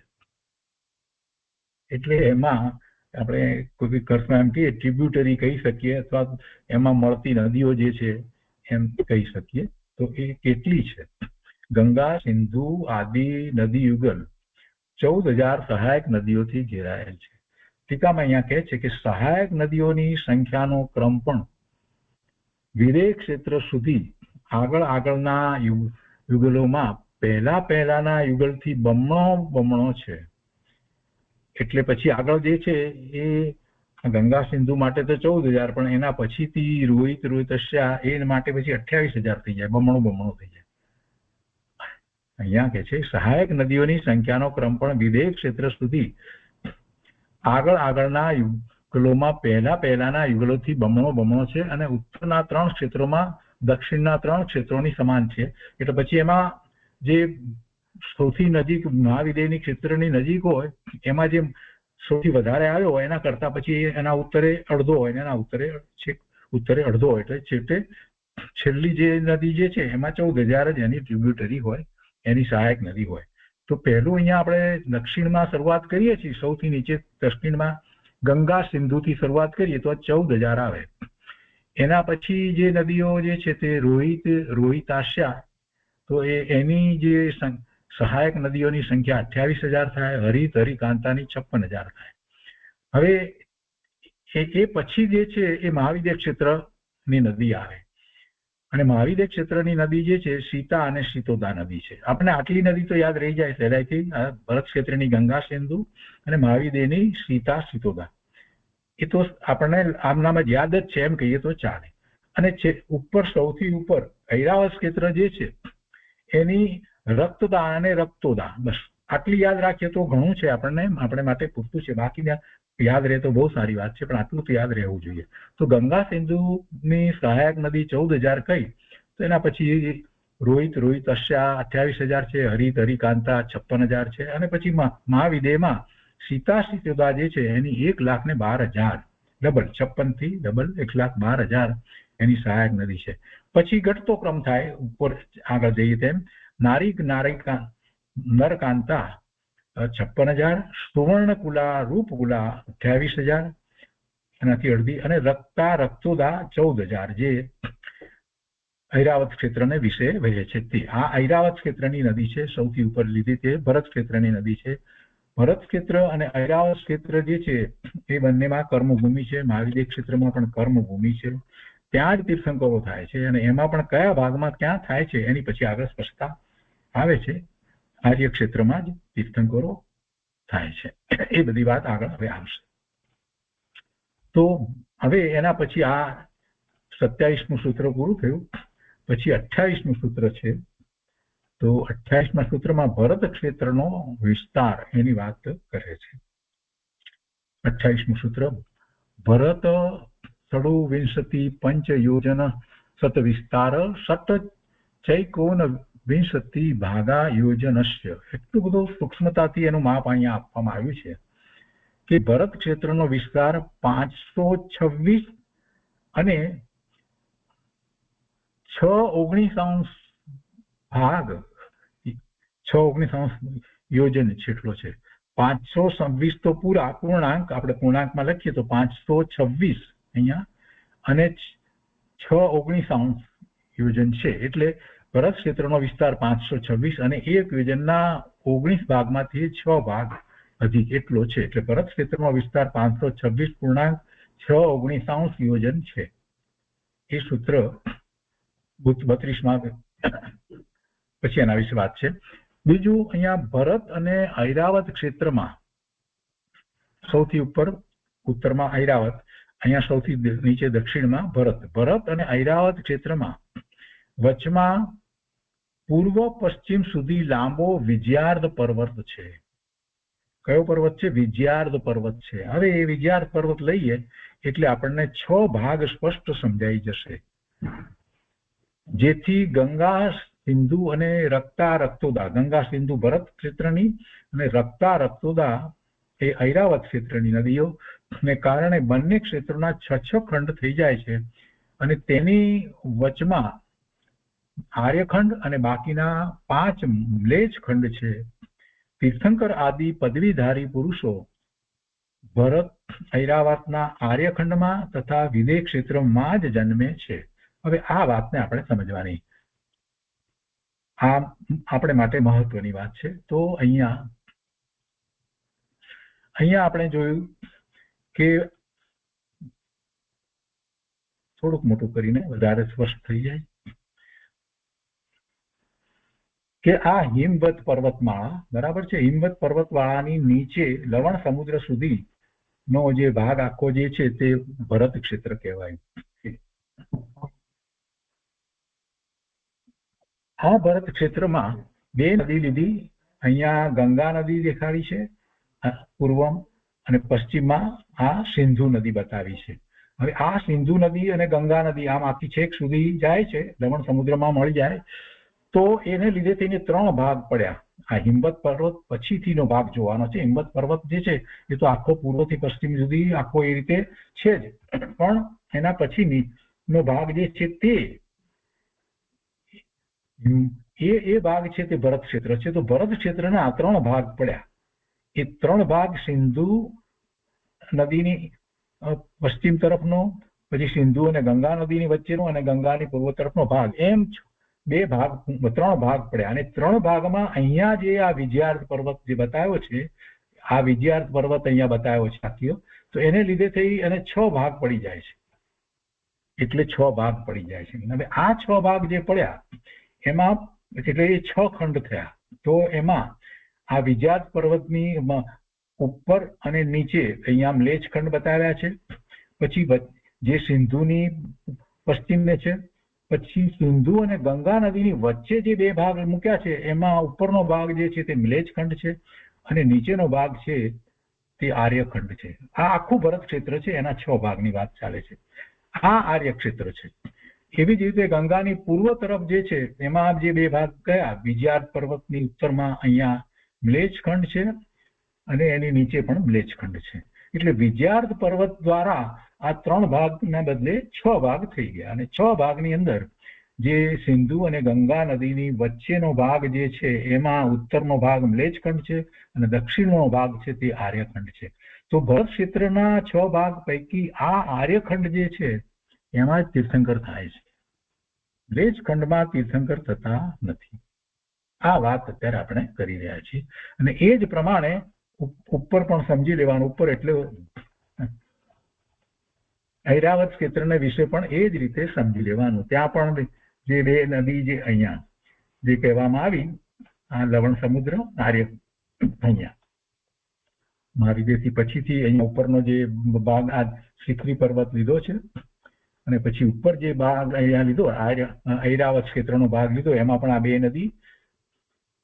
એટલે એમાં આપણે કોઈ કર્સમાં એમ કહીએ ટ્રિબ્યુટરી કહી શકીએ અથવા એમાં મળતી નદીઓ જે છે એમ કહી શકીએ। તો એ કેટલી છે? ગંગા સિંધુ આદિ નદી યુગલ 14,000 સહાયક નદીઓથી ઘેરાયેલ છે। ટીકામાં અહીંયા કહે છે કે સહાયક નદીઓની સંખ્યાનો ક્રમ પણ વિદેહ ક્ષેત્ર સુધી આગળના યુગલોમાં પહેલાના યુગલથી બમણો છે। એટલે પછી આગળ જે છે એ ગંગા સિંધુ માટે તો 14,000, પણ એના પછીથી રોહિતસ્યા એ માટે પછી 28,000 થઈ જાય, બમણો થઈ જાય। અહીંયા કે છે સહાયક નદીઓની સંખ્યાનો ક્રમ પણ વિદેહ ક્ષેત્ર સુધી આગળના યુગલોમાં પહેલાના યુગલોથી બમણો છે અને ઉત્તરના 3 ક્ષેત્રોમાં દક્ષિણના 3 ક્ષેત્રોની સમાન છે। એટલે પછી એમાં જે સૌથી નજીક મહાવિદેહની ક્ષેત્રની નજીક હોય એમાં જે સૌથી વધારે આવ્યો હોય એના કરતા પછી એના ઉત્તરે અડધો હોય, એના ઉત્તરે અડધો હોય, એટલે છેવટે છેલ્લી જે નદી જે છે એમાં 14,000 જ એની ટ્રિબ્યુટરી હોય, એની સહાયક નદી હોય। તો પહેલું અહીંયા આપણે દક્ષિણમાં શરૂઆત કરીએ છીએ, સૌથી નીચે દક્ષિણમાં ગંગા સિંધુથી શરૂઆત કરીએ તો 14,000 આવે। એના પછી જે નદીઓ જે છે તે રોહિતાસ્યા, તો એની જે સહાયક નદીઓની સંખ્યા 28,000 થાય, હરિકાંતાની 56,000 થાય। હવે એ પછી જે છે એ મહાવિદેહ ક્ષેત્રની નદી આવે અને મહાવિદેહ ક્ષેત્રની નદી જે છે સીતા અને સીતોદા નદી છે। આપણે આટલી નદી તો યાદ રહી જાય સહેલાઈથી, ભરત ક્ષેત્રની ગંગા સિંધુ અને મહાવિદેહની સીતા સીતોદા, એ તો આપણને આમનામ જ યાદ જ છે એમ કહીએ તો ચાલે। અને ઉપર સૌથી ઉપર ઐરાવત ક્ષેત્ર જે છે એની રક્તદા અને રક્તોદા, બસ આટલી યાદ રાખીએ તો ઘણું છે, આપણે માટે પૂરતું છે। બાકીના યાદ રહે તો બહુ સારી વાત છે, પણ આટલું તો યાદ રહેવું જોઈએ. તો ગંગા સિંધુની સહાયક નદી 14,000 કઈ, તો એના પછી રોહિત અશ્યા 28,000 છે, હરિત હરિકાંતા 56,000 છે, અને પછી મહાવિદેયમાં સીતા સીતોદા જે છે એની 1,12,000 ડબલ 56 થી ડબલ 1,12,000 એની સહાયક નદી છે. પછી ઘટતો ક્રમ થાય ઉપર આગળ જઈએ તેમ નરકાંતા 56,000, સુવર્ણકુલા રૂપકુલા 28,000 એનાથી અડધી, અને રક્તોદા 14,000 જે ઐરાવત ક્ષેત્રને વિશે વહે છે. તે આ ઐરાવત ક્ષેત્રની નદી છે, સૌથી ઉપર લીધી તે ભરત ક્ષેત્રની નદી છે. ભરત ક્ષેત્ર અને ઐરાવત ક્ષેત્ર જે છે એ બંનેમાં કર્મભૂમિ છે. મહાવિદેય ક્ષેત્રમાં પણ કર્મભૂમિ છે, ત્યાં જ તીર્થંકરો થાય છે, અને એમાં પણ કયા ભાગમાં ક્યાં થાય છે એની પછી આગળ સ્પષ્ટતા આવે છે. આર્ય ક્ષેત્રમાં જ તીર્થંકરો થાય છે, એ બધી વાત આગળ હવે આવશે. તો હવે એના પછી આ 27મું સૂત્ર પૂરું થયું. પછી 28મું સૂત્ર છે. તો 28મા સૂત્રમાં ભરત ક્ષેત્રનો વિસ્તાર એની વાત કરે છે. 28મું સૂત્ર ભરત 26 પંચ યોજન સત વિસ્તાર સત ચૈકોન 20 ભાગા યોજનસ્ય. એટલું બધું સૂક્ષ્મતાથી એનું માપ અહીંયા આપવામાં આવ્યું છે કે ભરત ક્ષેત્રનો વિસ્તાર 526 અને 6:19 ભાગ 6:19 યોજન જેટલો છે. 526 તો પૂર્ણાંક, આપણે પૂર્ણાંકમાં લખીએ તો 526 અહીંયા, અને 6:19 યોજન છે. એટલે ભરત ક્ષેત્રનો વિસ્તાર 526 અને એક યોજનના 19 ભાગમાંથી 6 ભાગ અધિક એટલો છે. એટલે ભરત ક્ષેત્રનો વિસ્તાર 526.619 યોજન છે. એ સૂત્ર 32માં પછી એના વિશે વાત છે. બીજું અહીંયા ભરત અને ઐરાવત ક્ષેત્રમાં સૌથી ઉપર ઉત્તરમાં ઐરાવત, અહીંયા સૌથી નીચે દક્ષિણમાં ભરત અને ઐરાવત ક્ષેત્રમાં વચમાં પૂર્વ પશ્ચિમ સુધી લાંબો વિજયાર્ધ પર્વત છે. કયો પર્વત છે? વિજયાર્ધ પર્વત છે. હવે એ વિજયાર્ધ પર્વત લઈએ એટલે આપણને 6 ભાગ સ્પષ્ટ સમજાઈ જશે, જેથી ગંગા સિંધુ અને રક્તોદા, ગંગા સિંધુ ભરત ક્ષેત્રની અને રક્તોદા એ ઐરાવત ક્ષેત્રની નદીઓને કારણે બંને ક્ષેત્રોના 6 ખંડ થઈ જાય છે, અને તેની વચમાં આર્યખંડ અને બાકીના 5 મ્લેચ્છ ખંડ છે. તીર્થંકર આદિ પદવીધારી પુરુષો ભરત ઐરાવતના આર્યખંડમાં તથા વિદેય ક્ષેત્રમાં જ જન્મે છે. હવે આ વાતને આપણે સમજવાની, આ આપણે માટે મહત્વની વાત છે. તો અહીંયા આપણે જોયું કે થોડુંક મોટું કરીને વધારે સ્પષ્ટ થઈ જાય કે આ હિમવત પર્વતમાળા બરાબર છે. હિમવત પર્વતમાળાની નીચે લવણ સમુદ્ર સુધીનો જે ભાગ આખો જે છે તે ભરત ક્ષેત્ર કહેવાય. આ ભરત ક્ષેત્રમાં 2 નદી લીધી. અહીંયા ગંગા નદી દેખાડી છે પૂર્વમ, અને પશ્ચિમમાં આ સિંધુ નદી બતાવી છે. હવે આ સિંધુ નદી અને ગંગા નદી આમ આખી છેક સુધી જાય છે, લવણ સમુદ્રમાં મળી જાય, તો એને લીધે થઈને 3 ભાગ પડ્યા. આ હિમવત પર્વત પછીથીનો ભાગ જોવાનો છે. હિમવત પર્વત જે છે એ તો આખો પૂર્વથી પશ્ચિમ સુધી આખો એ રીતે છે જ, પણ એના પછીનો ભાગ જે છે તે એ ભાગ છે તે ભરત ક્ષેત્ર છે. તો ભરત ક્ષેત્રના આ 3 ભાગ પડ્યા. એ 3 ભાગ સિંધુ નદીની પશ્ચિમ તરફનો, પછી સિંધુ અને ગંગા નદીની વચ્ચેનો, અને ગંગાની પૂર્વ તરફનો ભાગ, એમ 3 ભાગ પડ્યા. અને 3 ભાગમાં અહીંયા જે આ વિજયાર્ધ પર્વત જે બતાવ્યો છે, આ વિજયાર્ધ પર્વત અહીંયા બતાવ્યો છે આખીઓ, તો એને લીધે થઈ અને 6 ભાગ પડી જાય છે. એટલે 6 ભાગ પડી જાય છે. હવે આ 6 ભાગ જે પડ્યા એમાં એટલે એ 6 ખંડ થયા. તો એમાં આ વિજયાર્ધ પર્વતની ઉપર અને નીચે અહીંયા મ્લેચ્છ ખંડ બતાવ્યા છે. પછી જે સિંધુની પશ્ચિમને છે, પછી સિંધુ અને ગંગા નદીની વચ્ચે જે 2 ભાગ મૂક્યા છે એમાં ઉપરનો ભાગ જે છે તે મ્લેચ્છ ખંડ છે, અને નીચેનો ભાગ છે તે આર્યખંડ છે. આ આખું ભરત ક્ષેત્ર છે, એના 6 ભાગની વાત ચાલે છે. આ આર્ય ક્ષેત્ર છે. એવી જ રીતે ગંગાની પૂર્વ તરફ જે છે એમાં જે 2 ભાગ કયા, વિજયાર્થ પર્વતની ઉત્તરમાં અહીંયા મ્લેચ્છખંડ છે અને એની નીચે પણ મ્લેચ્છખંડ છે. એટલે વિજયાર્થ પર્વત દ્વારા આ 3 ભાગના બદલે 6 ભાગ થઈ ગયા. અને 6 ભાગની અંદર જે સિંધુ અને ગંગા નદીની વચ્ચેનો ભાગ જે છે એમાં ઉત્તરનો ભાગ મ્લેચ્છખંડ છે અને દક્ષિણનો ભાગ છે તે આર્યખંડ છે. તો ભરત ક્ષેત્રના 6 ભાગ પૈકી આ આર્યખંડ જે છે એમાં જ તીર્થંકર થાય છે. મ્લેચ્છખંડમાં તીર્થંકર થતા નથી. આ વાત અત્યારે આપણે કરી રહ્યા છીએ. અને એ જ પ્રમાણે ઉપર પણ સમજી લેવાનું. ઉપર એટલે ઐરાવત ક્ષેત્રને વિશે પણ એ જ રીતે સમજી લેવાનું. ત્યાં પણ જે 2 નદી જે અહીંયા જે કહેવામાં આવી, આ લવણ સમુદ્ર, આર્ય અહીંયા મહાવિદેશી પછીથી અહીંયા ઉપરનો જે ભાગ આ શિખરી પર્વત લીધો છે અને પછી ઉપર જે ભાગ અહીંયા લીધો ઐરાવત ક્ષેત્રનો ભાગ લીધો, એમાં પણ આ 2 નદી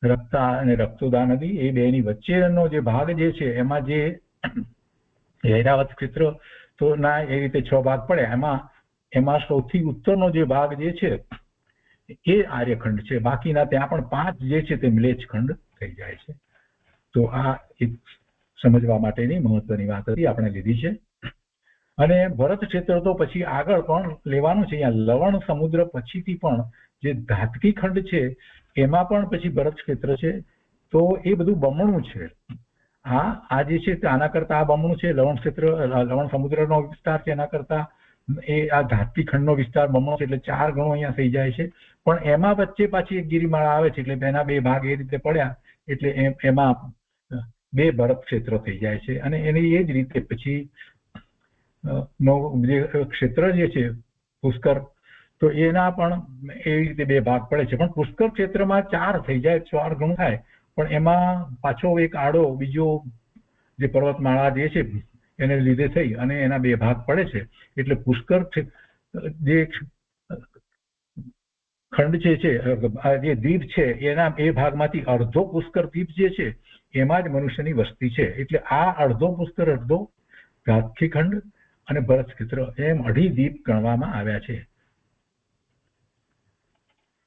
રક્તા અને રક્તોદા નદી, એ 2ની વચ્ચેનો જે ભાગ જે છે એમાં જે ઐરાવત ક્ષેત્ર તો ના એ રીતે 6 ભાગ પડે. એમાં સૌથી ઉત્તરનો જે ભાગ જે છે એ આર્યખંડ છે. બાકીના ત્યાં પણ 5 જે છે તે મ્લેચ્છખંડ થઈ જાય છે. તો આ એક સમજવા માટેની મહત્વની વાત હતી, આપણે લીધી છે. અને ભરત ક્ષેત્ર તો પછી આગળ પણ લેવાનું છે. અહીંયા લવણ સમુદ્ર પછીથી પણ જે ધાતકી ખંડ છે એમાં પણ પછી ભરત ક્ષેત્ર છે. તો એ બધું બમણું છે. આ જે છે આના કરતા આ બમણું છે. લવણ ક્ષેત્ર, લવણ સમુદ્રનો વિસ્તાર છે એના કરતા એ આ ધાતકી ખંડનો વિસ્તાર બમણો છે, એટલે 4 ગણો અહીંયા થઈ જાય છે. પણ એમાં વચ્ચે પાછી એક ગિરિમાળા આવે છે, એટલે એના 2 ભાગ એ રીતે પડ્યા, એટલે એમાં 2 ભરત ક્ષેત્ર થઈ જાય છે. અને એની એ જ રીતે પછી નો જે ક્ષેત્ર જે છે પુષ્કર, તો એના પણ એ રીતે 2 ભાગ પડે છે. પણ પુષ્કર ક્ષેત્રમાં 4 થઈ જાય, 4 ગણું થાય. પણ એમાં પાછો એક આડો બીજો જે પર્વતમાળા જે છે એને લીધે થઈ અને એના 2 ભાગ પડે છે. એટલે પુષ્કર જે ખંડ છે જે દ્વીપ છે એના 2 ભાગમાંથી અડધો પુષ્કર દ્વીપ જે છે એમાં જ મનુષ્યની વસ્તી છે. એટલે આ અડધો પુષ્કર, અડધો ધાતકી ખંડ અને ભરત ક્ષેત્ર એમ 2.5 દ્વીપ ગણવામાં આવ્યા છે.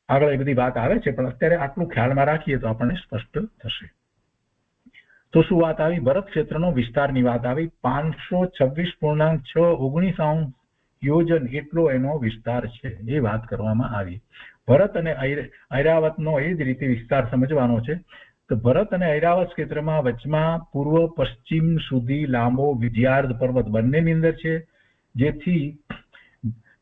આગળ એ બધી વાત આવે છે, પણ અત્યારે આટલું ખ્યાલમાં રાખીએ તો આપણને સ્પષ્ટ થશે. તો શું વાત આવી? ભરત ક્ષેત્રનો વિસ્તારની વાત આવી. 526.619 યોજન એટલો એનો વિસ્તાર છે, એ વાત કરવામાં આવી. ભરત અને ઐરાવતનો એ જ રીતે વિસ્તાર સમજવાનો છે. તો ભરત અને ઐરાવત ક્ષેત્રમાં વચમાં પૂર્વ પશ્ચિમ સુધી લાંબો વિજયાર્ધ પર્વત બંનેની અંદર છે, જેથી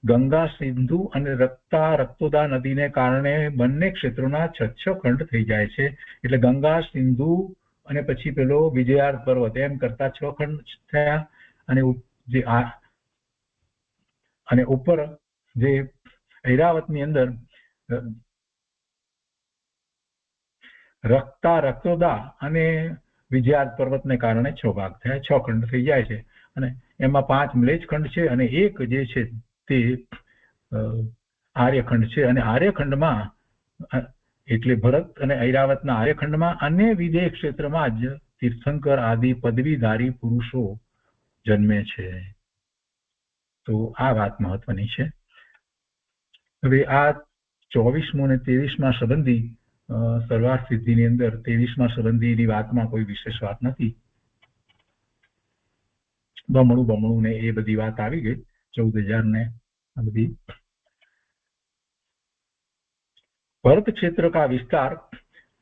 ગંગા, સિંધુ અને રક્તોદા નદીને કારણે બંને ક્ષેત્રોના 6 ખંડ થઈ જાય છે. એટલે ગંગા, સિંધુ અને પછી પેલો વિજયાર્ધ પર્વત એમ કરતા 6 ખંડ થયા. અને ઉપર જે ઐરાવતની અંદર રક્તોદા અને વિજયાર્ધ પર્વતને કારણે 6 ભાગ થયા, 6 ખંડ થઈ જાય છે. અને એમાં 5 મ્લેચ્છખંડ છે અને એક જે છે તે આર્યખંડ છે. અને આર્યખંડમાં એટલે ભરત અને ઐરાવતના આર્યખંડમાં અને વિદેહ ક્ષેત્રમાં જ તીર્થંકર આદિ પદવીધારી પુરુષો જન્મે છે. તો આ વાત મહત્વની છે. હવે આ 24મો અને 23મા સંબંધી સર્વાર્થ સિદ્ધિની અંદર 23મા સંબંધીની વાતમાં કોઈ વિશેષ વાત નથી. બમણું ને એ બધી વાત આવી ગઈ. 14,000 ને આ બધી. भरत क्षेत्र का विस्तार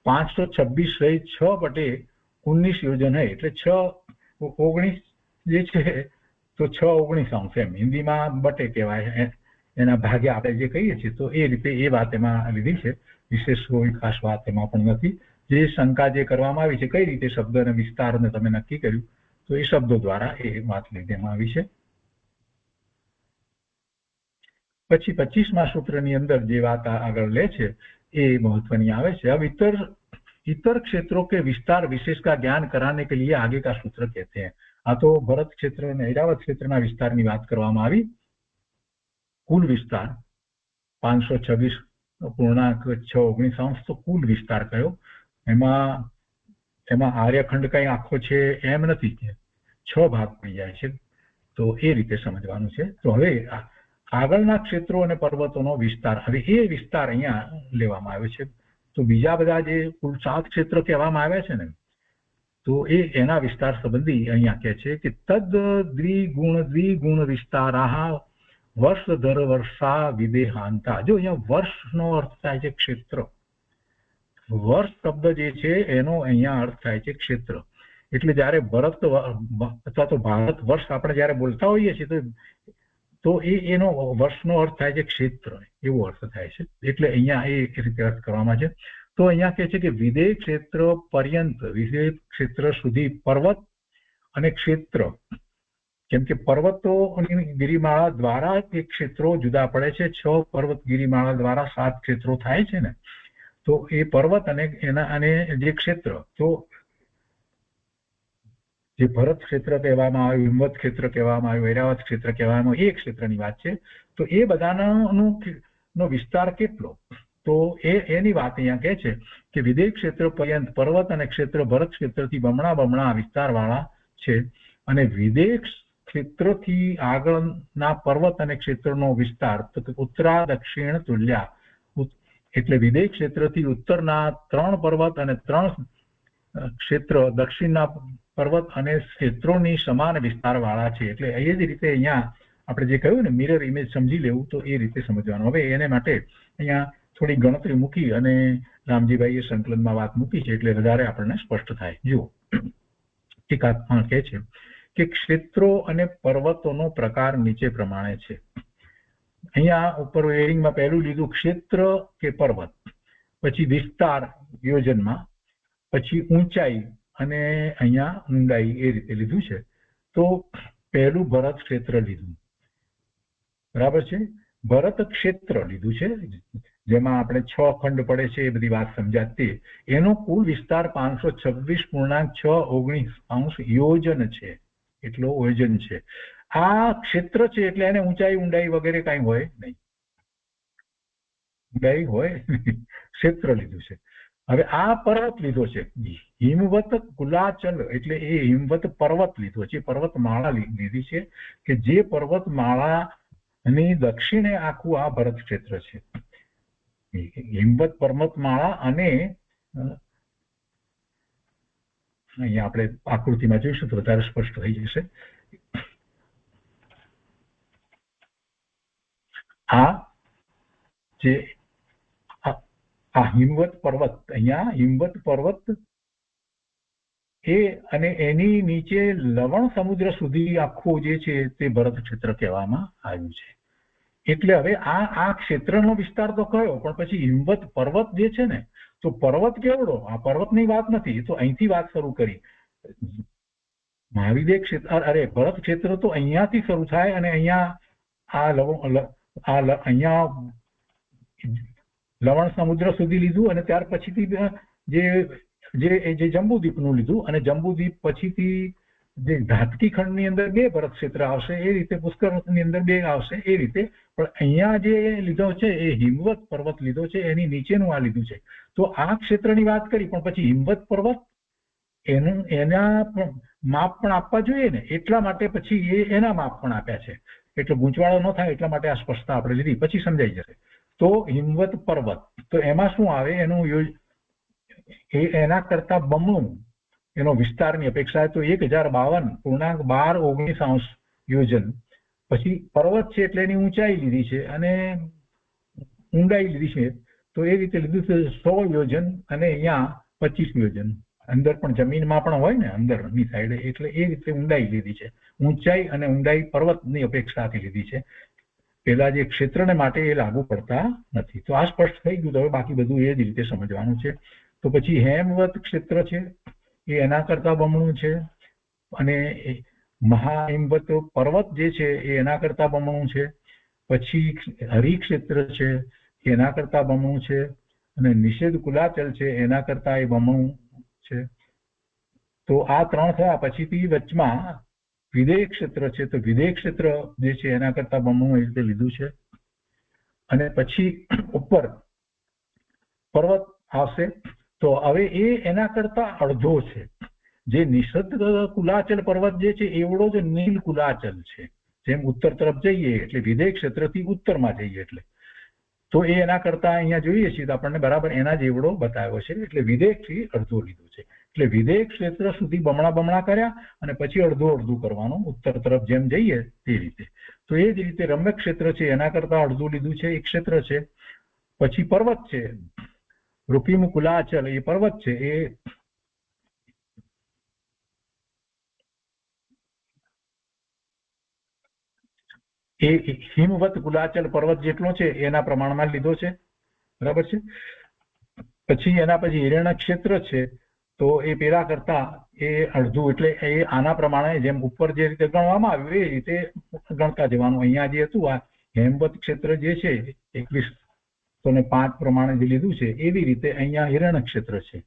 526/6/19 योजन है એટલે 6/19 જે છે તો 6/19 અંશ એમ હિન્દીમાં બટે કહેવાય એના ભાગે આપણે જે કહીએ છીએ તો એ રીતે એ વાત એમાં લીધી છે. વિશેષ કોઈ ખાસ વાત એમાં પણ નથી. જે શંકા જે કરવામાં આવી છે કઈ રીતે શબ્દ અને વિસ્તારને તમે નક્કી કર્યું તો એ શબ્દો દ્વારા એ વાત લીધેમાં આવી છે. પછી 25મા सूत्रની અંદર જે વાત આગળ લે છે એ महत्वनी आवे છે. अब इतर क्षेत्रों के विस्तार विशेष का ज्ञान कराने के लिए आगे का सूत्र कहते हैं. आ तो भरत क्षेत्र અને ઐરાવત ક્ષેત્રના વિસ્તારની વાત કરવામાં આવી. કુલ વિસ્તાર 526.619 અંશ તો કુલ વિસ્તાર કયો. એમાં આર્યખંડ કઈ આખો છે એમ નથી. 6 ભાગ પડી જાય છે. તો એ રીતે સમજવાનું છે. તો હવે આગળના ક્ષેત્રો અને પર્વતોનો વિસ્તાર, હવે એ વિસ્તાર અહીંયા લેવામાં આવ્યો છે. તો બીજા બધા જે કુલ 7 ક્ષેત્ર કહેવામાં આવ્યા છે ને, તો એના વિસ્તાર સંબંધી અહીંયા કહે છે કે તદ દ્વિગુણ વિસ્તારાહ વર્ષ વર્ષા વિદેહાંતા. જો અહીંયા વર્ષનો અર્થ થાય છે ક્ષેત્ર. વર્ષ શબ્દ જે છે એનો અહીંયા અર્થ થાય છે ક્ષેત્ર. એટલે જયારે ભરત અથવા તો ભારત વર્ષ આપણે જયારે બોલતા હોઈએ છીએ તો એનો વર્ષનો અર્થ થાય છે ક્ષેત્ર, એવો અર્થ થાય છે. એટલે અહીંયા એ રીતે અર્થ કરવામાં છે. તો અહીંયા કહે છે કે વિદેહ ક્ષેત્ર પર્યંત, વિદેહ ક્ષેત્ર સુધી પર્વત અને ક્ષેત્ર, કેમ કે પર્વતોની ગિરિમાળા દ્વારા એ ક્ષેત્રો જુદા પડે છે. 6 પર્વત ગિરિમાળા દ્વારા 7 ક્ષેત્રો થાય છે ને, તો એ પર્વત અને જે ક્ષેત્ર, તો જે ભરત ક્ષેત્ર કહેવામાં આવ્યું, હિમવત ક્ષેત્ર કહેવામાં આવ્યું, ઐરાવત ક્ષેત્ર કહેવામાં આવ્યું, એ ક્ષેત્રની વાત છે. તો એ બધાનો વિસ્તાર કેટલો, તો એની વાત અહીંયા કહે છે કે વિદેહ ક્ષેત્ર પર્યંત પર્વત અને ક્ષેત્ર ભરત ક્ષેત્રથી બમણા વિસ્તારવાળા છે. અને વિદેહ ક્ષેત્રથી આગળના પર્વત અને ક્ષેત્રનો વિસ્તાર તો ઉત્તરા દક્ષિણ તુલ્યા, એટલે વિદેહ ક્ષેત્રથી ઉત્તરના 3 પર્વત અને 3 ક્ષેત્ર દક્ષિણના પર્વત અને ક્ષેત્રોની સમાન વિસ્તારવાળા છે. એટલે એ જ રીતે અહીંયા આપણે જે કહ્યું ને મિરર ઇમેજ સમજી લેવું, તો એ રીતે સમજવાનું. હવે એને માટે અહીંયા થોડી ગણતરી મૂકી અને રામજીભાઈએ સંકલનમાં વાત મૂકી છે, એટલે વધારે આપણને સ્પષ્ટ થાય. જુઓ, ટીકામાં કહે છે કે ક્ષેત્રો અને પર્વતોનો પ્રકાર નીચે પ્રમાણે છે. અહીંયા ઉપર હેડિંગમાં પહેલું લીધું ક્ષેત્ર કે પર્વત, પછી વિસ્તાર યોજનમાં, પછી ઊંચાઈ અને અહીંયા ઊંડાઈ, એ રીતે લીધું છે. તો પહેલું ભરત ક્ષેત્ર લીધું, બરાબર છે. ભરત ક્ષેત્ર લીધું છે, જેમાં આપણે 6 ખંડ પડે છે, એ બધી વાત સમજાતી. એનો કુલ વિસ્તાર 526.619 યોજન છે, એટલો યોજન છે. આ ક્ષેત્ર છે એટલે એને ઊંચાઈ ઊંડાઈ વગેરે કઈ હોય નહીં, ઊંડાઈ હોય ક્ષેત્ર લીધું છે. હવે આ પર્વત લીધો છે, હિમવત કુલાચલ, એટલે એ હિમવત પર્વત લીધો છે, પર્વતમાળા લીધી છે, કે જે પર્વતમાળાની દક્ષિણે આખું આ ભરત ક્ષેત્ર છે. હિમવત પર્વતમાળા અને અહીંયા આપણે આકૃતિમાં જોઈશું તો વધારે સ્પષ્ટ થઈ જશે. આ જે હિમવત પર્વત, અહીંયા હિમવત પર્વત એ અને એની નીચે લવણ સમુદ્ર સુધી આખું જે છે તે ભરત ક્ષેત્ર કહેવામાં આવ્યું છે. એટલે હવે આ ક્ષેત્રનો વિસ્તાર તો કયો, પણ પછી હિમવત પર્વત જે છે ને, તો પર્વત કેવડો, આ પર્વતની વાત નથી, તો અહીંથી વાત શરૂ કરી. મહાવિદેહ ક્ષેત્ર, અરે ભરત ક્ષેત્ર તો અહીંયાથી શરૂ થાય અને અહીંયા અહીંયા લવણ સમુદ્ર સુધી લીધું અને ત્યાર પછીથી જે જંબુદ્વીપનું લીધું, અને જંબુદ્વીપ પછીથી જે ધાતકી ખંડની અંદર 2 ભરત ક્ષેત્ર આવશે, એ રીતે પુષ્કરની અંદર 2 આવશે, એ રીતે. પણ અહીંયા જે લીધો છે એ હિમવત પર્વત લીધો છે, એની નીચેનું આ લીધું છે. તો આ ક્ષેત્રની વાત કરી, પણ પછી હિમવત પર્વત એના માપ પણ આપવા જોઈએ ને, એટલા માટે પછી એના માપ પણ આપ્યા છે. એટલે ગૂંચવાળો ન થાય એટલા માટે આ સ્પષ્ટતા આપણે લીધી, પછી સમજાઈ જશે. તો હિમવત પર્વત, તો એમાં શું આવે, એના કરતા બમણું એનો વિસ્તારની અપેક્ષા, તો 1052.1219 યોજન. પછી પર્વત છે એટલે એની ઊંચાઈ લીધી છે અને ઊંડાઈ લીધી છે, તો એ રીતે લીધું છે 100 યોજન અને અહીંયા 25 યોજન. અંદર પણ જમીનમાં પણ હોય ને અંદરની સાઈડે, એટલે એ રીતે ઊંડાઈ લીધી છે. ઊંચાઈ અને ઊંડાઈ પર્વતની અપેક્ષાથી લીધી છે. પેલા જે ક્ષેત્રને માટે એ લાગુ પડતા નથી. તો આ સ્પષ્ટ થઈ ગયું. હવે બાકી બધું એ જ રીતે સમજવાનું છે. તો પછી હેમવત ક્ષેત્ર છે એ એના કરતા બમણું છે, અને મહાહિમવત પર્વત જે છે એ એના કરતા બમણું છે. પછી હરિક્ષેત્ર છે એના કરતા બમણું છે, અને નિષેધ કુલાચલ છે એના કરતા એ બમણું છે. તો આ 3 થયા. પછીથી વચમાં વિદેહ ક્ષેત્ર છે, તો વિદેહ ક્ષેત્ર જે છે એના કરતા બમણું એ રીતે લીધું છે. અને પછી ઉપર પર્વત આવશે, તો હવે એ એના કરતા અડધો છે. જે નિષદ્ધ કુલાચલ પર્વત જે છે એવડો જ નીલ કુલાચલ છે. જેમ ઉત્તર તરફ જઈએ એટલે વિદેય ક્ષેત્રથી ઉત્તરમાં જઈએ એટલે તો એ એના કરતા અહીંયા જોઈએ છીએ તો આપણને બરાબર એના જેવડો બતાવ્યો છે. એટલે વિદેયથી અડધો લીધો છે. એટલે વિદેય ક્ષેત્ર સુધી બમણા કર્યા અને પછી અડધું કરવાનું ઉત્તર તરફ જેમ જઈએ તે રીતે. તો એ જ રીતે રમ્ય ક્ષેત્ર છે એના કરતા અડધું લીધું છે એ ક્ષેત્ર છે. પછી પર્વત છે રૂપીમ કુલાચલ એ પર્વત છે એ હિમવત કુલાચલ પર્વત જેટલો છે એના પ્રમાણમાં લીધો છે. બરાબર છે. પછી એના પછી હિરણ્ય ક્ષેત્ર છે તો એ પેલા કરતા એ અડધું એટલે એ આના પ્રમાણે જેમ ઉપર જે રીતે ગણવામાં આવ્યું એ રીતે ગણતા જવાનું. અહીંયા જે હતું આ હેમવત ક્ષેત્ર જે છે 2105 પ્રમાણે જે લીધું છે એવી રીતે અહીંયા હિરણ્ય ક્ષેત્ર છે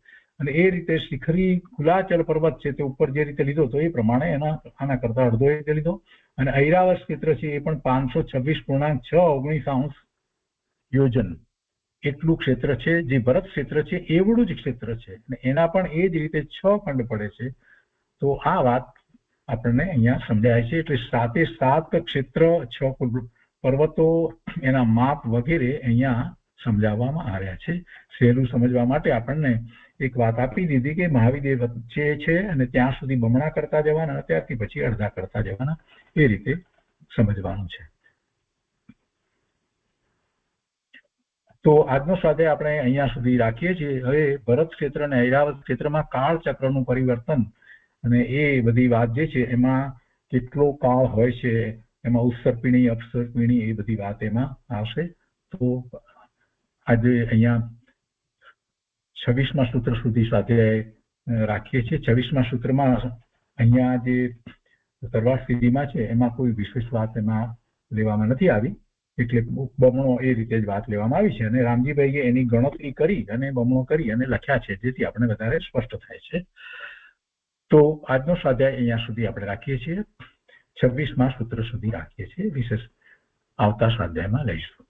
અને એ રીતે શિખરી કુલાચલ પર્વત છે તે ઉપર જે રીતે લીધો તો એ પ્રમાણે આના કરતા અડધો એ રીતે લીધો. અને ઐરાવત ક્ષેત્ર છે એ પણ 526.619 યોજન એટલું ક્ષેત્ર છે. જે ભરત ક્ષેત્ર છે એવડું જ ક્ષેત્ર છે અને એના પણ એ જ રીતે 6 ખંડ પડે છે. તો આ વાત આપણને અહીંયા સમજાય છે. એટલે 7 ક્ષેત્ર 6 પર્વતો એના માપ વગેરે અહીંયા સમજાવવામાં આવ્યા છે. સહેલું સમજવા માટે આપણને એક વાત આપી દીધી કે મહાવિદેય વચ્ચે છે અને ત્યાં સુધી બમણા કરતા જવાના અને ત્યારથી પછી અડધા કરતા જવાના એ રીતે સમજવાનું છે. તો આજનો સ્વાધ્યાય આપણે અહીંયા સુધી રાખીએ છીએ. હવે ભરત ક્ષેત્ર અને ઐરાવત ક્ષેત્રમાં કાળચક્રનું પરિવર્તન અને એ બધી વાત જે છે એમાં કેટલો કાળ હોય છે, એમાં ઉત્સર્પિણી અપસર્પિણી એ બધી વાત એમાં આવશે. તો આજે અહીંયા 26મા સૂત્ર સુધી સ્વાધ્યાય રાખીએ છીએ. 26મા સૂત્રમાં અહીંયા જે સરવાળ સ્થિતિમાં છે એમાં કોઈ વિશેષ વાત એમાં લેવામાં નથી આવી. એટલે બમણો એ રીતે જ વાત લેવામાં આવી છે અને રામજીભાઈએ એની ગણતરી કરી અને બમણો કરી અને લખ્યા છે જેથી આપણે વધારે સ્પષ્ટ થાય છે. તો આજનો સ્વાધ્યાય અહીંયા સુધી આપણે રાખીએ છીએ. 26મા સૂત્ર સુધી રાખીએ છીએ. વિશેષ આવતા સ્વાધ્યાયમાં લઈશું.